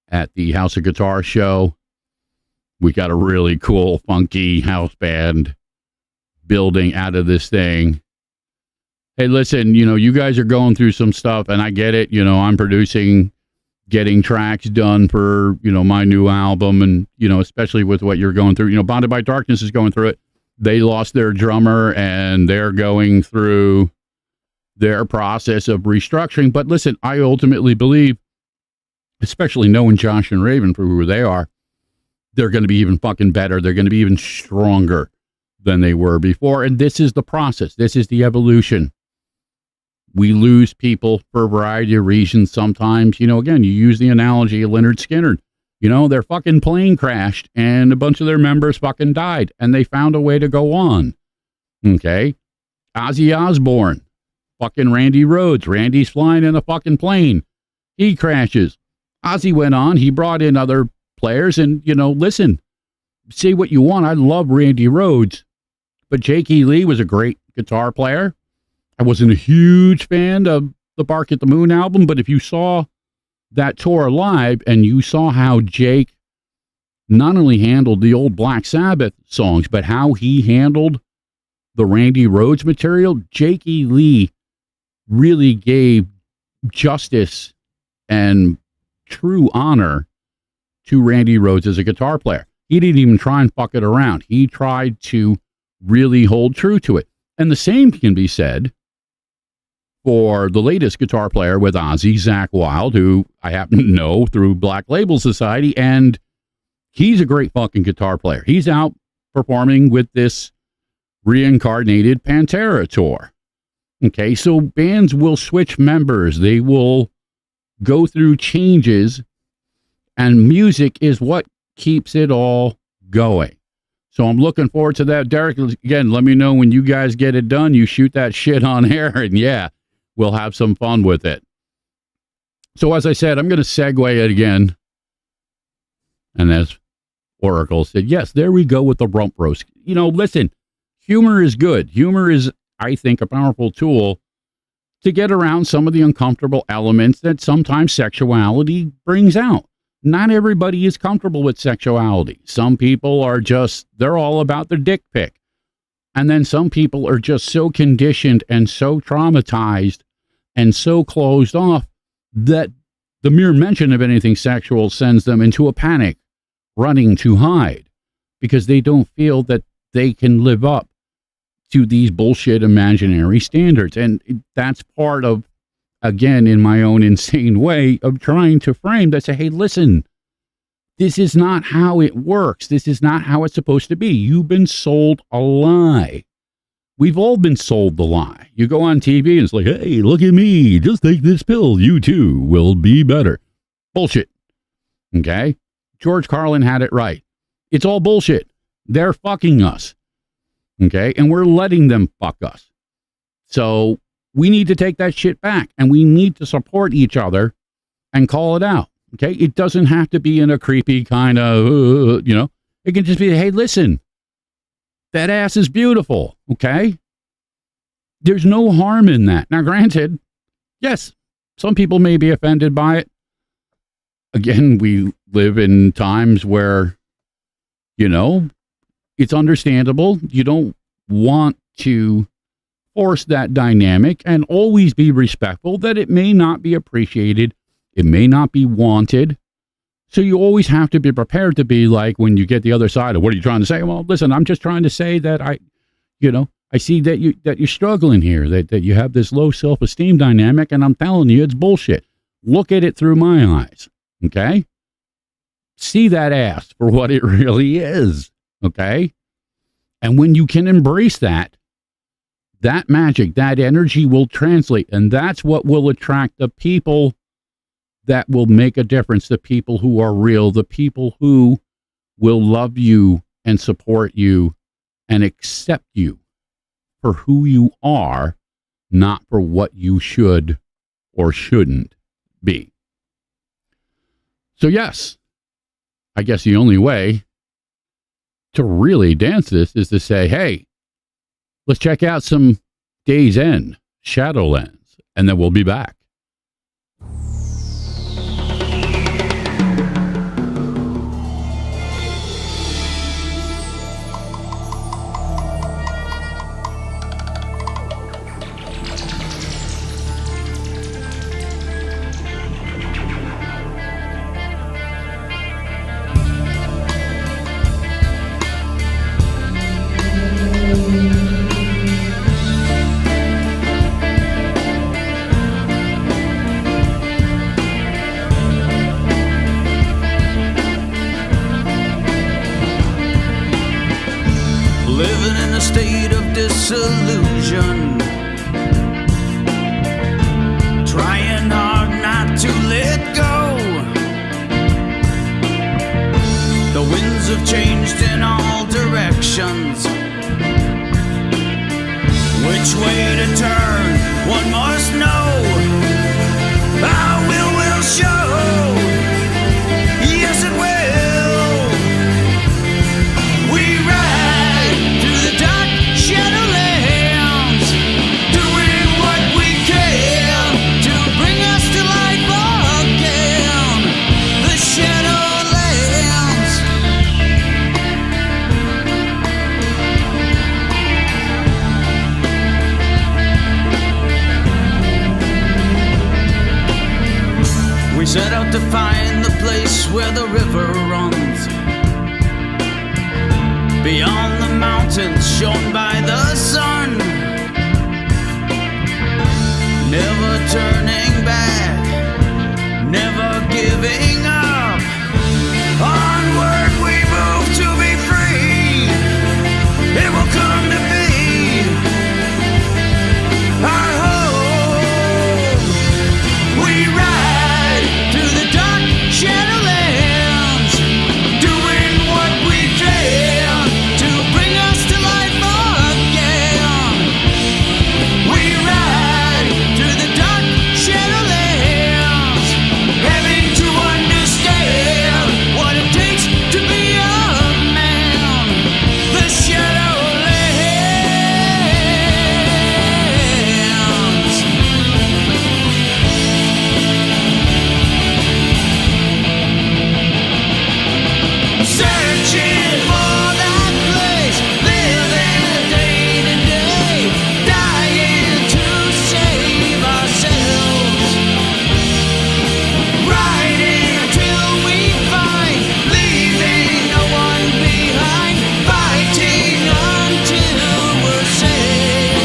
at the House of Guitar show. We got a really cool, funky house band building out of this thing. Hey, listen, you guys are going through some stuff, and I get it. I'm producing, getting tracks done for, my new album, and, especially with what you're going through. Bonded by Darkness is going through it. They lost their drummer, and they're going through their process of restructuring. But listen, I ultimately believe, especially knowing Josh and Raven for who they are, they're going to be even fucking better. They're going to be even stronger than they were before. And this is the process. This is the evolution. We lose people for a variety of reasons sometimes. Again, you use the analogy of Lynyrd Skynyrd. Their fucking plane crashed and a bunch of their members fucking died, and they found a way to go on. Okay? Ozzy Osbourne. Fucking Randy Rhoads. Randy's flying in a fucking plane. He crashes. Ozzy went on. He brought in other players, and, listen, say what you want. I love Randy Rhoads, but Jake E. Lee was a great guitar player. I wasn't a huge fan of the Bark at the Moon album, but if you saw that tour live and you saw how Jake not only handled the old Black Sabbath songs, but how he handled the Randy Rhoads material, Jake E. Lee really gave justice and true honor to Randy Rhoads as a guitar player. He didn't even try and fuck it around. He tried to really hold true to it. And the same can be said for the latest guitar player with Ozzy, Zakk Wylde, who I happen to know through Black Label Society, and he's a great fucking guitar player. He's out performing with this reincarnated Pantera tour. Okay, so bands will switch members. They will go through changes, and music is what keeps it all going. So I'm looking forward to that. Derek, again, let me know when you guys get it done. You shoot that shit on air, and yeah, we'll have some fun with it. So as I said, I'm going to segue it again. And as Oracle said, yes, there we go with the rump roast. Listen, humor is good. Humor is, I think, a powerful tool to get around some of the uncomfortable elements that sometimes sexuality brings out. Not everybody is comfortable with sexuality. Some people are they're all about their dick pic. And then some people are just so conditioned and so traumatized and so closed off that the mere mention of anything sexual sends them into a panic, running to hide, because they don't feel that they can live up to these bullshit imaginary standards. And that's part of, again, in my own insane way of trying to frame that, say, hey, listen, this is not how it works. This is not how it's supposed to be. You've been sold a lie. We've all been sold the lie. You go on TV and it's like, hey, look at me. Just take this pill. You too will be better. Bullshit. Okay? George Carlin had it right. It's all bullshit. They're fucking us. Okay? And we're letting them fuck us. So we need to take that shit back, and we need to support each other and call it out. Okay? It doesn't have to be in a creepy kind of, it can just be, hey, listen, that ass is beautiful. Okay? There's no harm in that. Now, granted, yes, some people may be offended by it. Again, we live in times where, it's understandable. You don't want to force that dynamic, and always be respectful that it may not be appreciated. It may not be wanted. So you always have to be prepared to be like, when you get the other side of, what are you trying to say? Well, listen, I'm just trying to say that I see that you're struggling here, that you have this low self-esteem dynamic, and I'm telling you, it's bullshit. Look at it through my eyes. Okay? See that ass for what it really is. Okay? And when you can embrace that magic, that energy will translate, and that's what will attract the people that will make a difference, the people who are real, the people who will love you and support you and accept you for who you are, not for what you should or shouldn't be. So yes, I guess the only way to really dance this is to say, hey, let's check out some Days End, Shadowlands, and then we'll be back. Living in a state of disillusion, trying hard not to let go. The winds have changed in all directions. Which way to turn, one must know. Our will show. to find the place where the river runs, beyond the mountains shone by the sun. Never turning back, never giving up. Onward we move to be free. It will come to be our home. We ride through the dark shadowlands, doing what we can to bring us to life again. We ride through the dark shadowlands, having to understand what it takes to be a man. The shadowlands. Searching for that place, living day to day, dying to save ourselves, riding till we find, leaving no one behind, fighting until we're saved.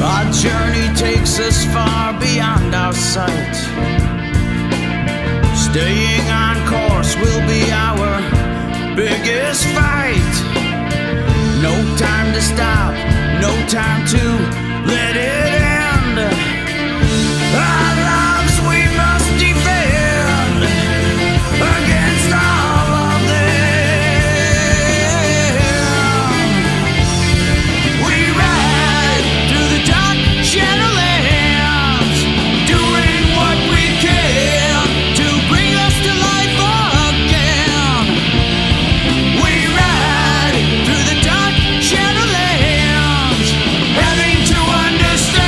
Our journey takes us far beyond our sight. Staying on course will be our biggest fight. No time to stop, no time to let it end. Our lives we must defend against all of them. We ride through the dark shadowlands, doing what we can to bring us to life again. We ride through the dark shadowlands, having to understand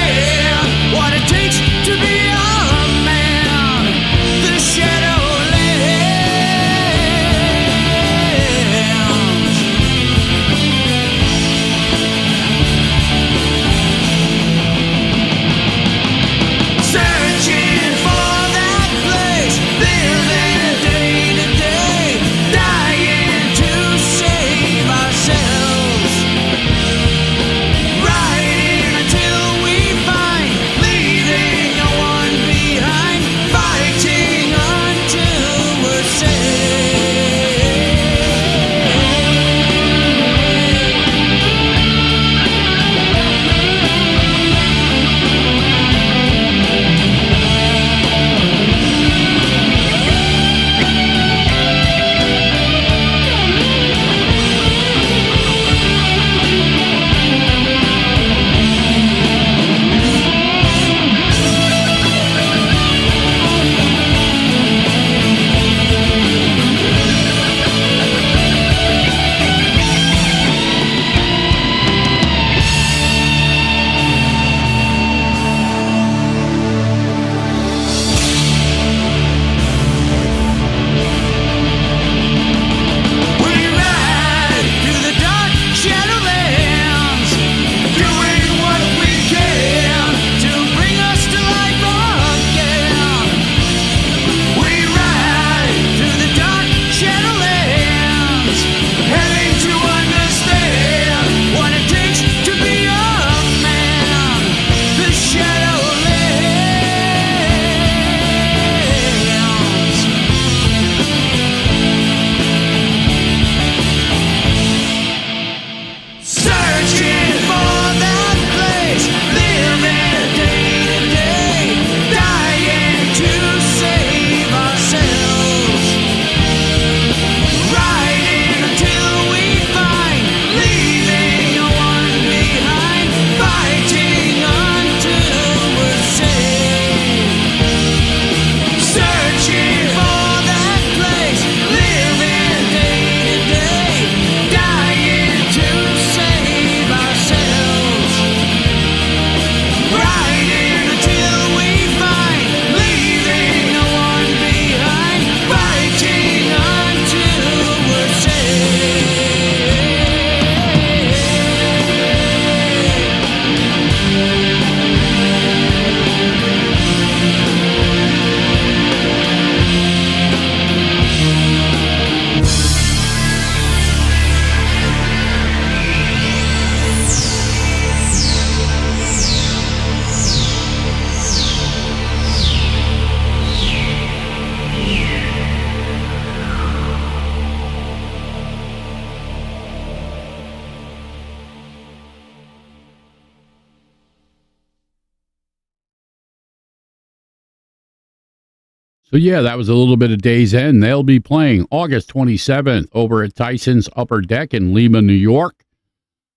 So yeah, that was a little bit of Days End. They'll be playing August 27th over at Tyson's Upper Deck in Lima, New York.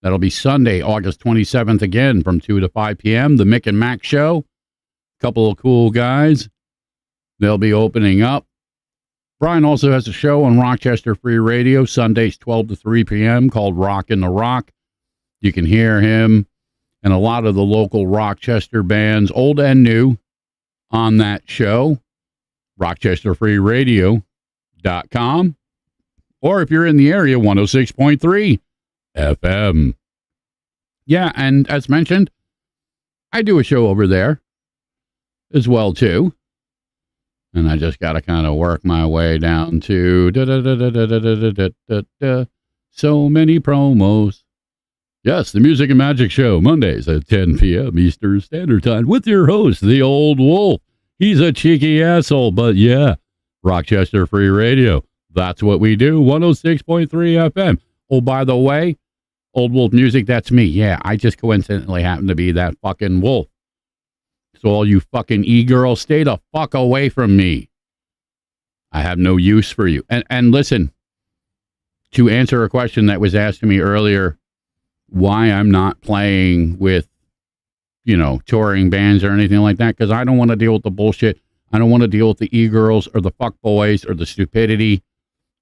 That'll be Sunday, August 27th again from 2 to 5 p.m. The Mick and Mac Show. A couple of cool guys. They'll be opening up. Brian also has a show on Rochester Free Radio, Sundays 12 to 3 p.m. called Rockin' the Rock. You can hear him and a lot of the local Rochester bands, old and new, on that show. RochesterFreeRadio.com. Or if you're in the area, 106.3 FM. Yeah, and as mentioned, I do a show over there as well, too. And I just got to kind of work my way down to so many promos. Yes, the Music and Magic Show, Mondays at 10 p.m. Eastern Standard Time with your host, the Old Wolf. He's a cheeky asshole, but yeah, Rochester Free Radio. That's what we do, 106.3 FM. Oh, by the way, Old Wolf Music, that's me. Yeah, I just coincidentally happen to be that fucking wolf. So all you fucking e-girls, stay the fuck away from me. I have no use for you. And listen, to answer a question that was asked to me earlier, why I'm not playing with, touring bands or anything like that, because I don't want to deal with the bullshit. I don't want to deal with the e-girls or the fuck boys or the stupidity.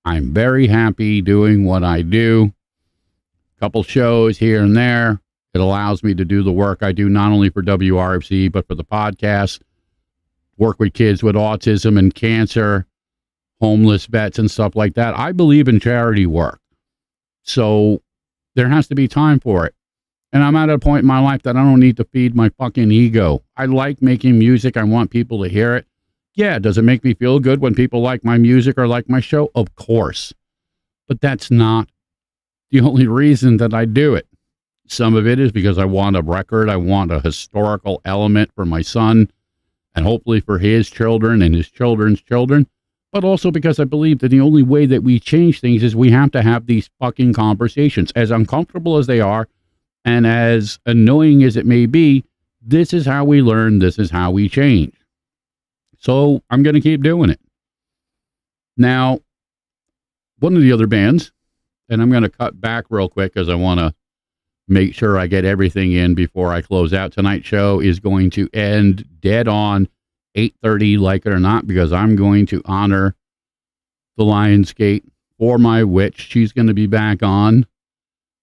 I'm very happy doing what I do. Couple shows here and there. It allows me to do the work I do not only for WRFC, but for the podcast, work with kids with autism and cancer, homeless vets and stuff like that. I believe in charity work. So there has to be time for it. And I'm at a point in my life that I don't need to feed my fucking ego. I like making music. I want people to hear it. Yeah, does it make me feel good when people like my music or like my show? Of course. But that's not the only reason that I do it. Some of it is because I want a record. I want a historical element for my son and hopefully for his children and his children's children. But also because I believe that the only way that we change things is we have to have these fucking conversations. As uncomfortable as they are and as annoying as it may be, this is how we learn. This is how we change. So I'm going to keep doing it. Now, one of the other bands, and I'm going to cut back real quick because I want to make sure I get everything in before I close out. Tonight's show is going to end dead on 8:30, like it or not, because I'm going to honor the Lionsgate for my witch. She's going to be back on,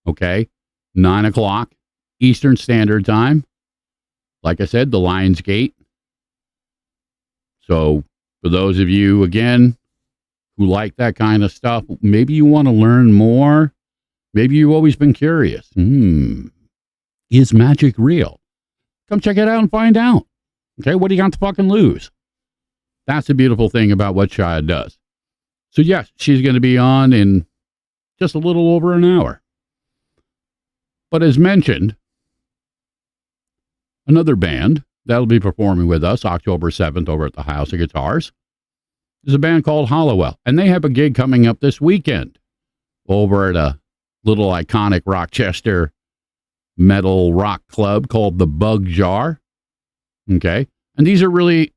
9 o'clock Eastern Standard Time. Like I said, the Lionsgate. So for those of you, again, who like that kind of stuff, maybe you want to learn more. Maybe you've always been curious. Is magic real? Come check it out and find out. Okay, what do you got to fucking lose? That's the beautiful thing about what Shia does. So yes, she's going to be on in just a little over an hour. But as mentioned, another band that'll be performing with us October 7th over at the House of Guitars is a band called Hollowell. And they have a gig coming up this weekend over at a little iconic Rochester metal rock club called the Bug Jar. Okay. And these are really,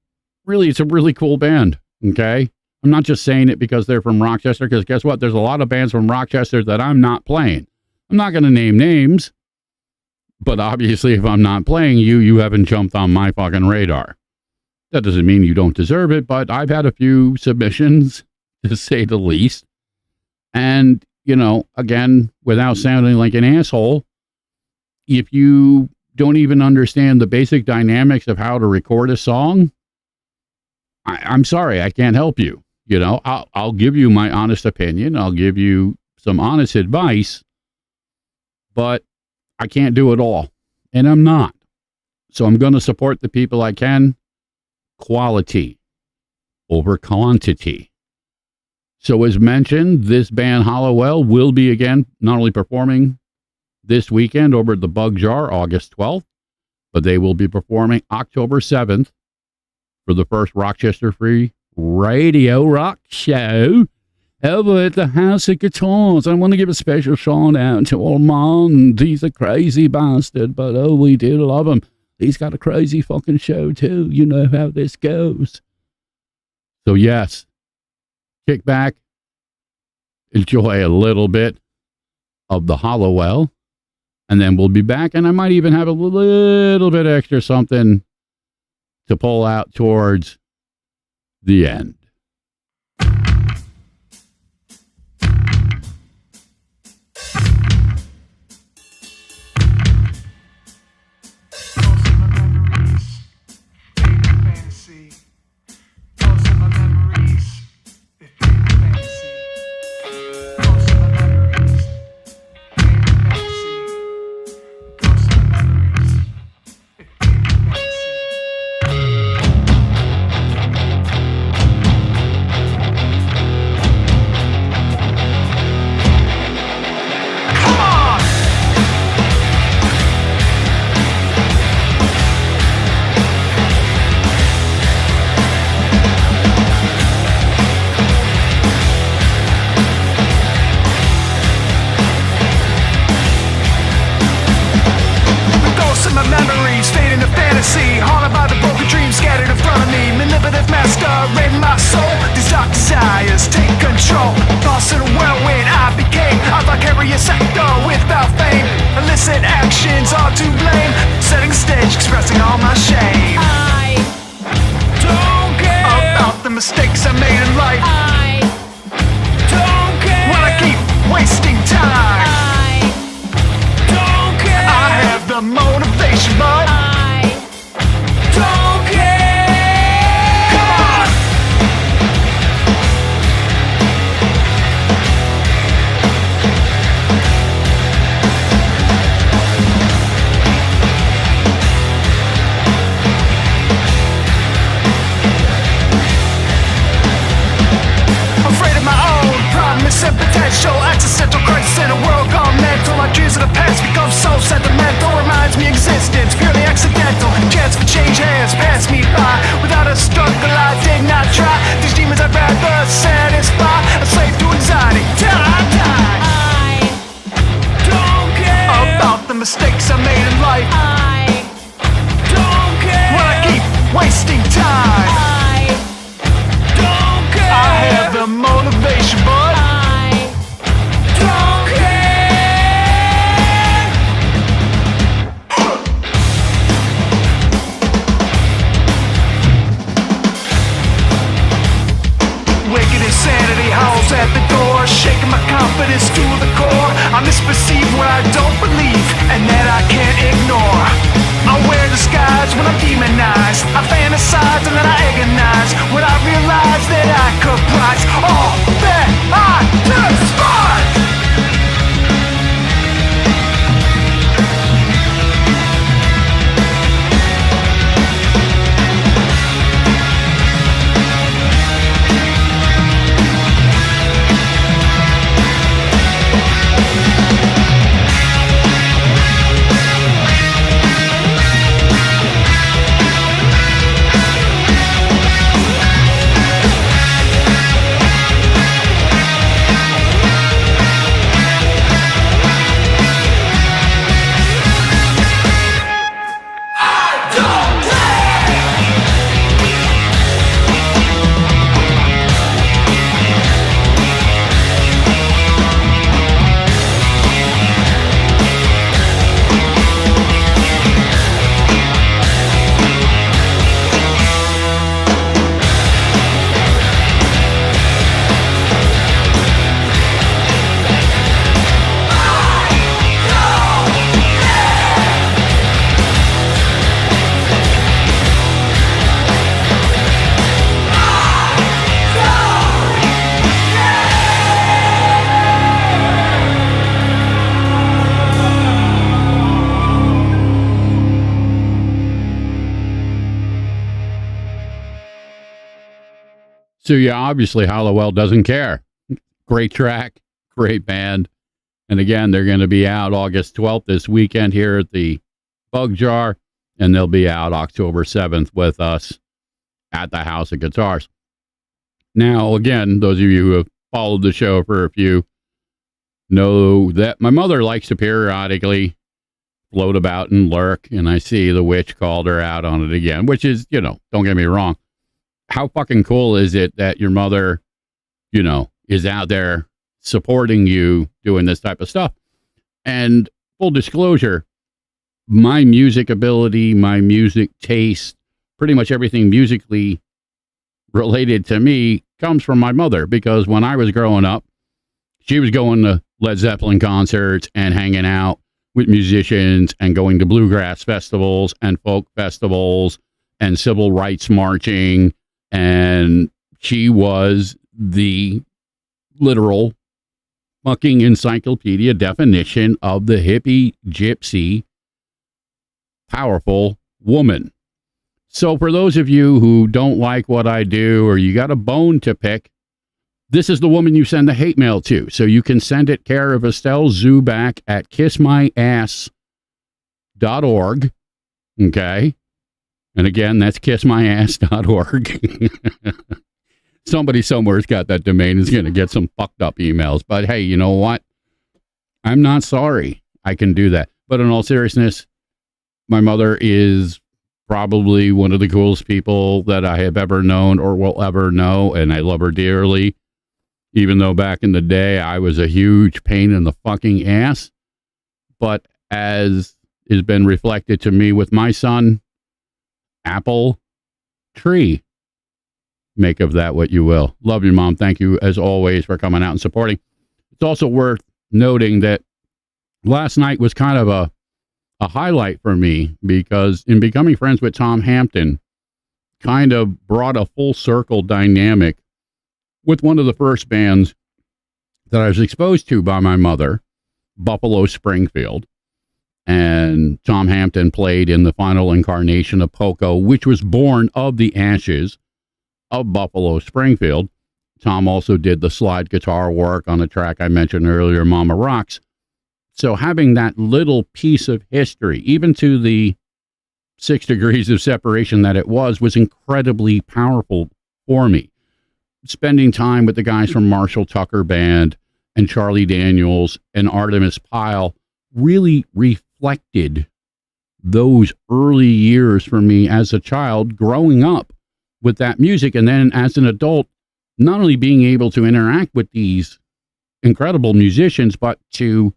it's a really cool band. Okay. I'm not just saying it because they're from Rochester, because guess what? There's a lot of bands from Rochester that I'm not playing. I'm not going to name names, but obviously if I'm not playing you haven't jumped on my fucking radar. That doesn't mean you don't deserve it, but I've had a few submissions, to say the least. And, again, without sounding like an asshole, if you don't even understand the basic dynamics of how to record a song, I'm sorry, I can't help you. I'll give you my honest opinion. I'll give you some honest advice, but I can't do it all. And I'm not. So I'm going to support the people I can. Quality over quantity. So as mentioned, this band Hollowell will be again not only performing this weekend over at the Bug Jar, August 12th, but they will be performing October 7th for the first Rochester Free Radio Rock Show over at the House of Guitars. I want to give a special shout out to Armand. He's a crazy bastard, but oh, we do love him. He's got a crazy fucking show too. You know how this goes. So yes, kick back, enjoy a little bit of the Hollowell, and then we'll be back, and I might even have a little bit extra something to pull out towards the end. So yeah, obviously Hollowell doesn't care. Great track, great band. And again, they're going to be out August 12th this weekend here at the Bug Jar, and they'll be out October 7th with us at the House of Guitars. Now, again, those of you who have followed the show for a few know that my mother likes to periodically float about and lurk, and I see the witch called her out on it again, which is, don't get me wrong. how fucking cool is it that your mother, is out there supporting you doing this type of stuff? And full disclosure, my music ability, my music taste, pretty much everything musically related to me comes from my mother, because when I was growing up, she was going to Led Zeppelin concerts and hanging out with musicians and going to bluegrass festivals and folk festivals and civil rights marching. And she was the literal fucking encyclopedia definition of the hippie gypsy powerful woman. So for those of you who don't like what I do, or you got a bone to pick, this is the woman you send the hate mail to. So you can send it care of Estelle Zubak at kissmyass.org. Okay. And again, that's kissmyass.org. Somebody somewhere's got that domain is going to get some fucked up emails. But hey, you know what? I'm not sorry. I can do that. But in all seriousness, my mother is probably one of the coolest people that I have ever known or will ever know. And I love her dearly. Even though back in the day, I was a huge pain in the fucking ass. But as has been reflected to me with my son, apple tree. Make of that what you will. Love you, Mom. Thank you, as always, for coming out and supporting. It's also worth noting that last night was kind of a highlight for me, because in becoming friends with Tom Hampton, kind of brought a full circle dynamic with one of the first bands that I was exposed to by my mother, Buffalo Springfield. And Tom Hampton played in the final incarnation of Poco, which was born of the ashes of Buffalo Springfield. Tom also did the slide guitar work on the track I mentioned earlier, Mama Rocks. So having that little piece of history, even to the 6 degrees of separation that it was incredibly powerful for me. Spending time with the guys from Marshall Tucker Band and Charlie Daniels and Artemis Pyle really reflected those early years for me as a child growing up with that music. And then as an adult, not only being able to interact with these incredible musicians, but to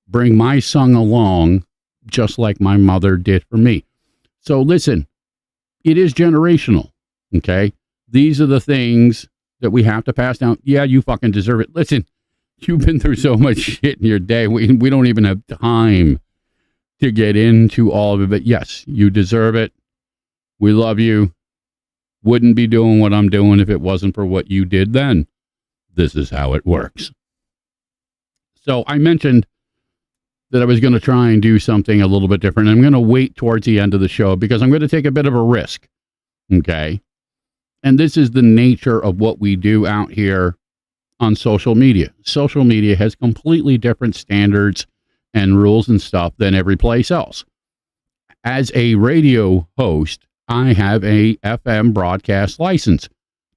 bring my son along just like my mother did for me. So listen, it is generational. Okay. These are the things that we have to pass down. Yeah, you fucking deserve it. Listen, you've been through so much shit in your day. We don't even have time to get into all of it. But yes, you deserve it. We love you. Wouldn't be doing what I'm doing if it wasn't for what you did then. This is how it works. So I mentioned that I was going to try and do something a little bit different. I'm going to wait towards the end of the show because I'm going to take a bit of a risk. Okay. And this is the nature of what we do out here on social media. Social media has completely different standards and rules and stuff than every place else. As a radio host, I have a FM broadcast license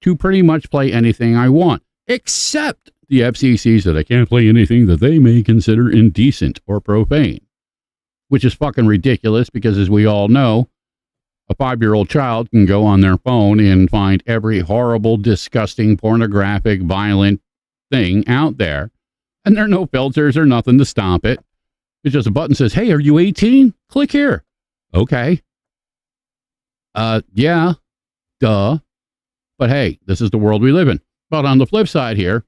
to pretty much play anything I want, except the FCC said I can't play anything that they may consider indecent or profane, which is fucking ridiculous because, as we all know, a 5-year-old child can go on their phone and find every horrible, disgusting, pornographic, violent thing out there, and there are no filters or nothing to stop it. It's just a button that says, hey, are you 18? Click here. Okay. Yeah, duh. But hey, this is the world we live in. But on the flip side here,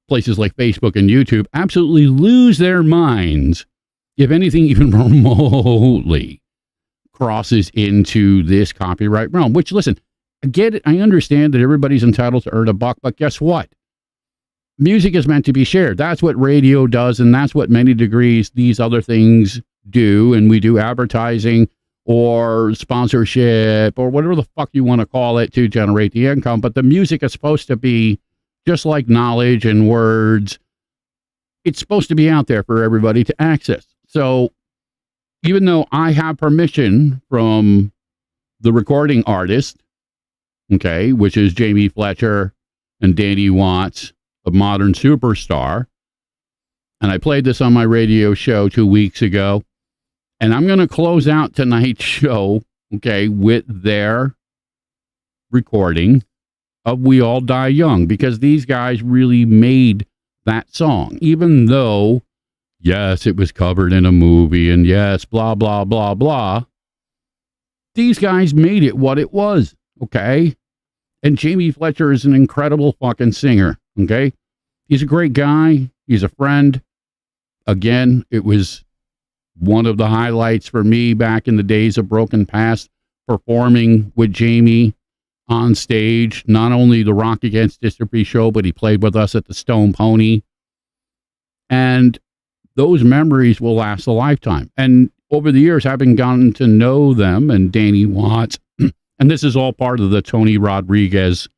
places like Facebook and YouTube absolutely lose their minds if anything even remotely crosses into this copyright realm, which, listen, I get it. I understand that everybody's entitled to earn a buck, but guess what? Music is meant to be shared. That's what radio does, and that's what many degrees these other things do, and we do advertising or sponsorship or whatever the fuck you want to call it to generate the income. But the music is supposed to be just like knowledge and words. It's supposed to be out there for everybody to access. So even though I have permission from the recording artist, okay, which is Jamie Fletcher and Danny Watts of Modern Superstar, and I played this on my radio show 2 weeks ago, and I'm going to close out tonight's show, okay, with their recording of We All Die Young, because these guys really made that song, even though, yes, it was covered in a movie, and yes, blah, blah, blah, blah. These guys made it what it was, okay? And Jamie Fletcher is an incredible fucking singer, okay? He's a great guy. He's a friend. Again, it was one of the highlights for me back in the days of Broken Past, performing with Jamie on stage, not only the Rock Against Dystrophy show, but he played with us at the Stone Pony. And those memories will last a lifetime. And over the years, having gotten to know them and Danny Watts, and this is all part of the Tony Rodriguez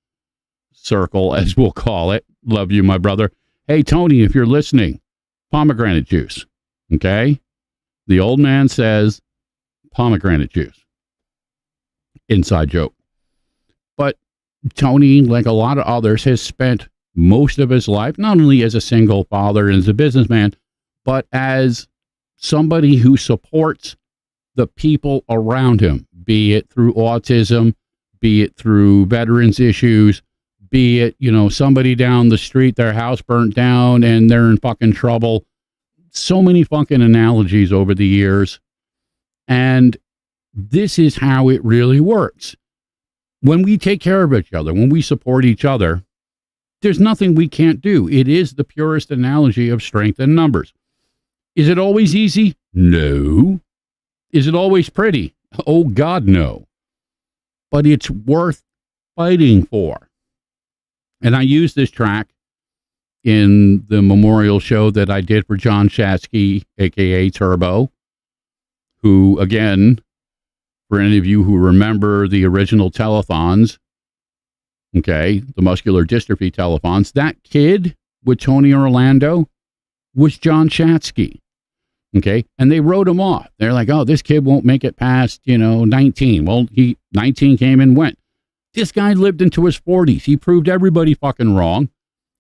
circle, as we'll call it. Love you, my brother. Hey, Tony, if you're listening, pomegranate juice, okay? The old man says pomegranate juice. Inside joke. But Tony, like a lot of others, has spent most of his life, not only as a single father and as a businessman, but as somebody who supports the people around him, be it through autism, be it through veterans issues, be it, somebody down the street, their house burnt down and they're in fucking trouble. So many fucking analogies over the years. And this is how it really works. When we take care of each other, when we support each other, there's nothing we can't do. It is the purest analogy of strength in numbers. Is it always easy? No. Is it always pretty? Oh, God, no. But it's worth fighting for. And I used this track in the memorial show that I did for John Shatsky, a.k.a. Turbo, who, again, for any of you who remember the original telethons, okay, the muscular dystrophy telethons, that kid with Tony Orlando was John Shatsky. Okay. And they wrote him off. They're like, oh, this kid won't make it past, 19. Well, 19 came and went. This guy lived into his 40s. He proved everybody fucking wrong.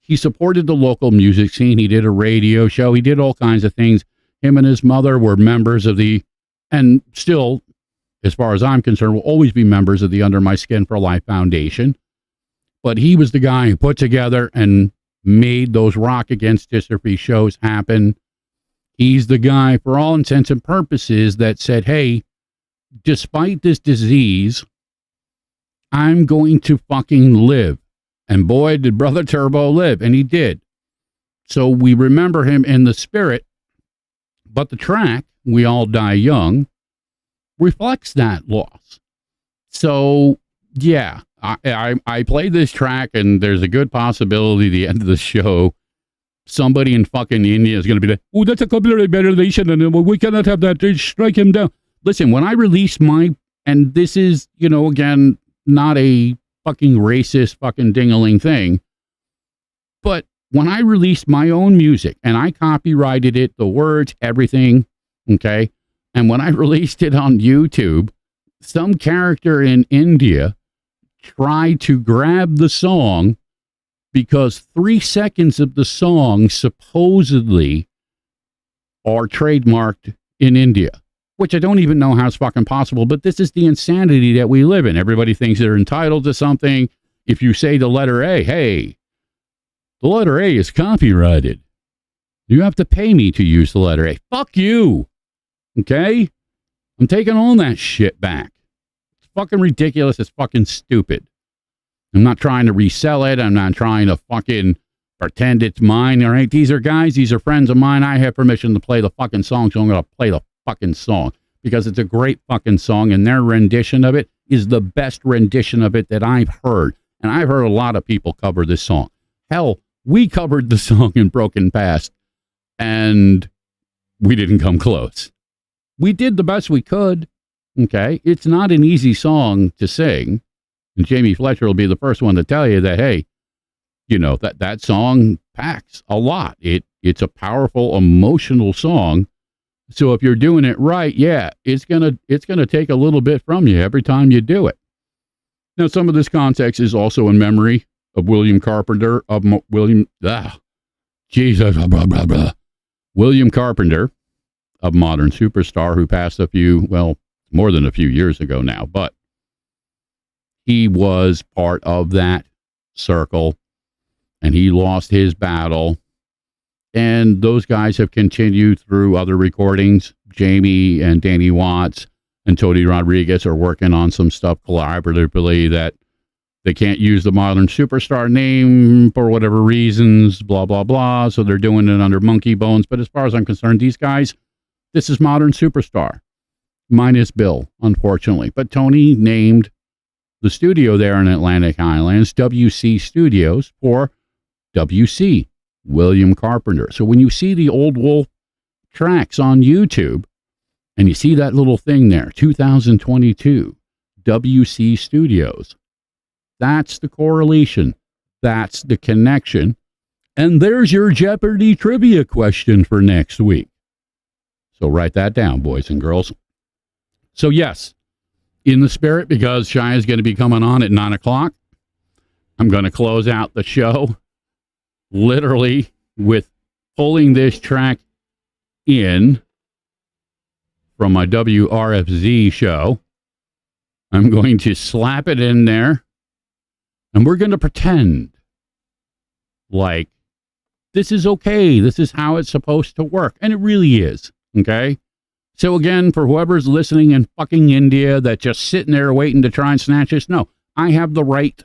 He supported the local music scene. He did a radio show. He did all kinds of things. Him and his mother were members of and still, as far as I'm concerned, will always be members of the Under My Skin for Life Foundation. But he was the guy who put together and made those Rock Against Dystrophy shows happen. He's the guy, for all intents and purposes, that said, hey, despite this disease, I'm going to fucking live. And boy, did Brother Turbo live. And he did. So we remember him in the spirit. But the track, We All Die Young, reflects that loss. So, yeah, I played this track, and there's a good possibility at the end of the show, somebody in fucking India is going to be like, oh, that's a completely better nation, and we cannot have that. Just strike him down. Listen, when I released and this is, again, not a fucking racist fucking ding-a-ling thing, but when I released my own music, and I copyrighted it, the words, everything, okay, and when I released it on YouTube, some character in India tried to grab the song because 3 seconds of the song supposedly are trademarked in India, which I don't even know how it's fucking possible, but this is the insanity that we live in. Everybody thinks they're entitled to something. If you say the letter A, hey, the letter A is copyrighted. You have to pay me to use the letter A. Fuck you. Okay? I'm taking all that shit back. It's fucking ridiculous. It's fucking stupid. I'm not trying to resell it. I'm not trying to fucking pretend it's mine. All right? These are guys. These are friends of mine. I have permission to play the fucking song, so I'm going to play the fucking song because it's a great fucking song, and their rendition of it is the best rendition of it that I've heard. And I've heard a lot of people cover this song. Hell, we covered the song in Broken Past, and we didn't come close. We did the best we could. Okay? It's not an easy song to sing. And Jamie Fletcher will be the first one to tell you that, hey, that song packs a lot. It's a powerful, emotional song. So if you're doing it right, yeah, it's gonna take a little bit from you every time you do it. Now, some of this context is also in memory of William Carpenter, William Carpenter of Modern Superstar, who passed more than a few years ago now, but he was part of that circle, and he lost his battle. And those guys have continued through other recordings. Jamie and Danny Watts and Tony Rodriguez are working on some stuff collaboratively that they can't use the Modern Superstar name for whatever reasons, blah, blah, blah. So they're doing it under Monkey Bones. But as far as I'm concerned, these guys, this is Modern Superstar, minus Bill, unfortunately. But Tony named the studio there in Atlantic Highlands WC Studios for WC, William Carpenter. So when you see the Old Wolf tracks on YouTube and you see that little thing there, 2022, WC Studios, that's the correlation. That's the connection. And there's your Jeopardy trivia question for next week. So write that down, boys and girls. So yes, in the spirit, because Shia is going to be coming on at 9 o'clock, I'm going to close out the show literally with pulling this track in from my WRFZ show. I'm going to slap it in there, and we're going to pretend like this is okay. This is how it's supposed to work. And it really is. Okay? So again, for whoever's listening in fucking India that's just sitting there waiting to try and snatch this, no, I have the right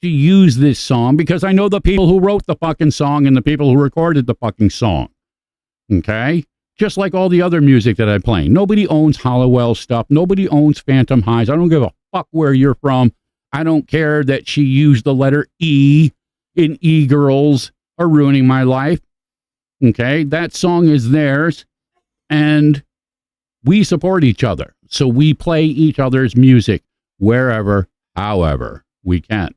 to use this song because I know the people who wrote the fucking song and the people who recorded the fucking song. Okay? Just like all the other music that I play. Nobody owns Hollowell stuff. Nobody owns Phantom Highs. I don't give a fuck where you're from. I don't care that she used the letter E in E-Girls Are Ruining My Life. Okay? That song is theirs. And we support each other. So we play each other's music wherever, however we can.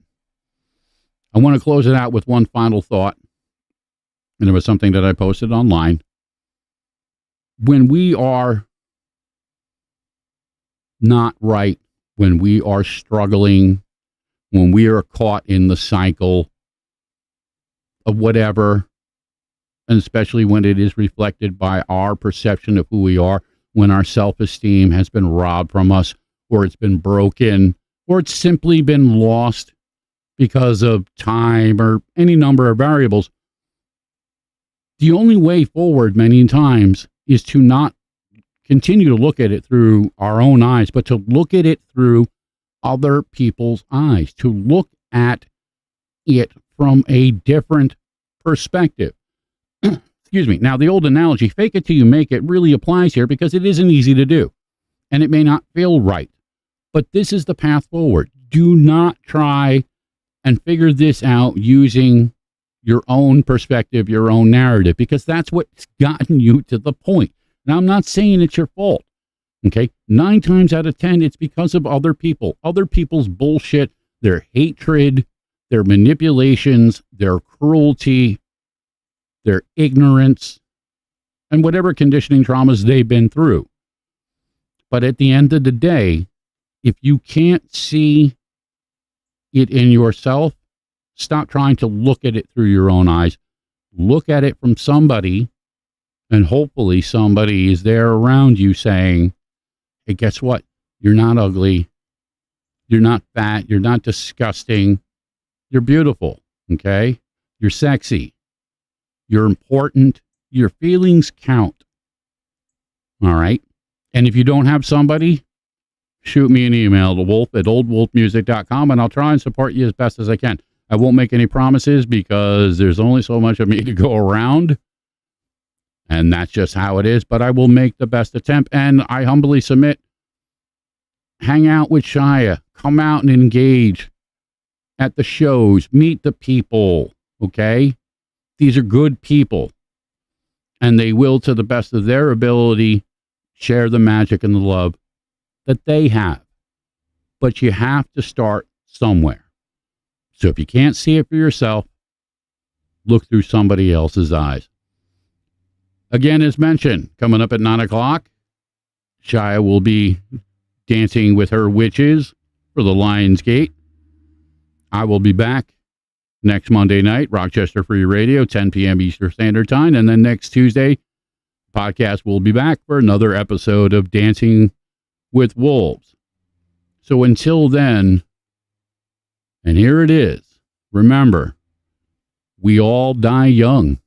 I want to close it out with one final thought. And it was something that I posted online. When we are not right, when we are struggling, when we are caught in the cycle of whatever, and especially when it is reflected by our perception of who we are, when our self-esteem has been robbed from us, or it's been broken, or it's simply been lost because of time or any number of variables, the only way forward many times is to not continue to look at it through our own eyes, but to look at it through other people's eyes, to look at it from a different perspective. Excuse me. Now, the old analogy, fake it till you make it, really applies here because it isn't easy to do, and it may not feel right. But this is the path forward. Do not try and figure this out using your own perspective, your own narrative, because that's what's gotten you to the point. Now, I'm not saying it's your fault. Okay? 9 times out of 10, it's because of other people, other people's bullshit, their hatred, their manipulations, their cruelty, their ignorance, and whatever conditioning traumas they've been through. But at the end of the day, if you can't see it in yourself, stop trying to look at it through your own eyes. Look at it from somebody, and hopefully somebody is there around you saying, hey, guess what? You're not ugly. You're not fat. You're not disgusting. You're beautiful. Okay? You're sexy. You're important. Your feelings count. All right? And if you don't have somebody, shoot me an email to wolf@oldwolfmusic.com, and I'll try and support you as best as I can. I won't make any promises because there's only so much of me to go around, and that's just how it is, but I will make the best attempt, and I humbly submit, hang out with Shia, come out and engage at the shows, meet the people, okay? These are good people, and they will, to the best of their ability, share the magic and the love that they have. But you have to start somewhere. So if you can't see it for yourself, look through somebody else's eyes. Again, as mentioned, coming up at 9 o'clock, Shia will be dancing with her witches for the Lion's Gate. I will be back next Monday night, Rochester Free Radio, 10 p.m. Eastern Standard Time. And then next Tuesday, podcast will be back for another episode of Dancing with Wolves. So until then, And here it is. Remember, we all die young.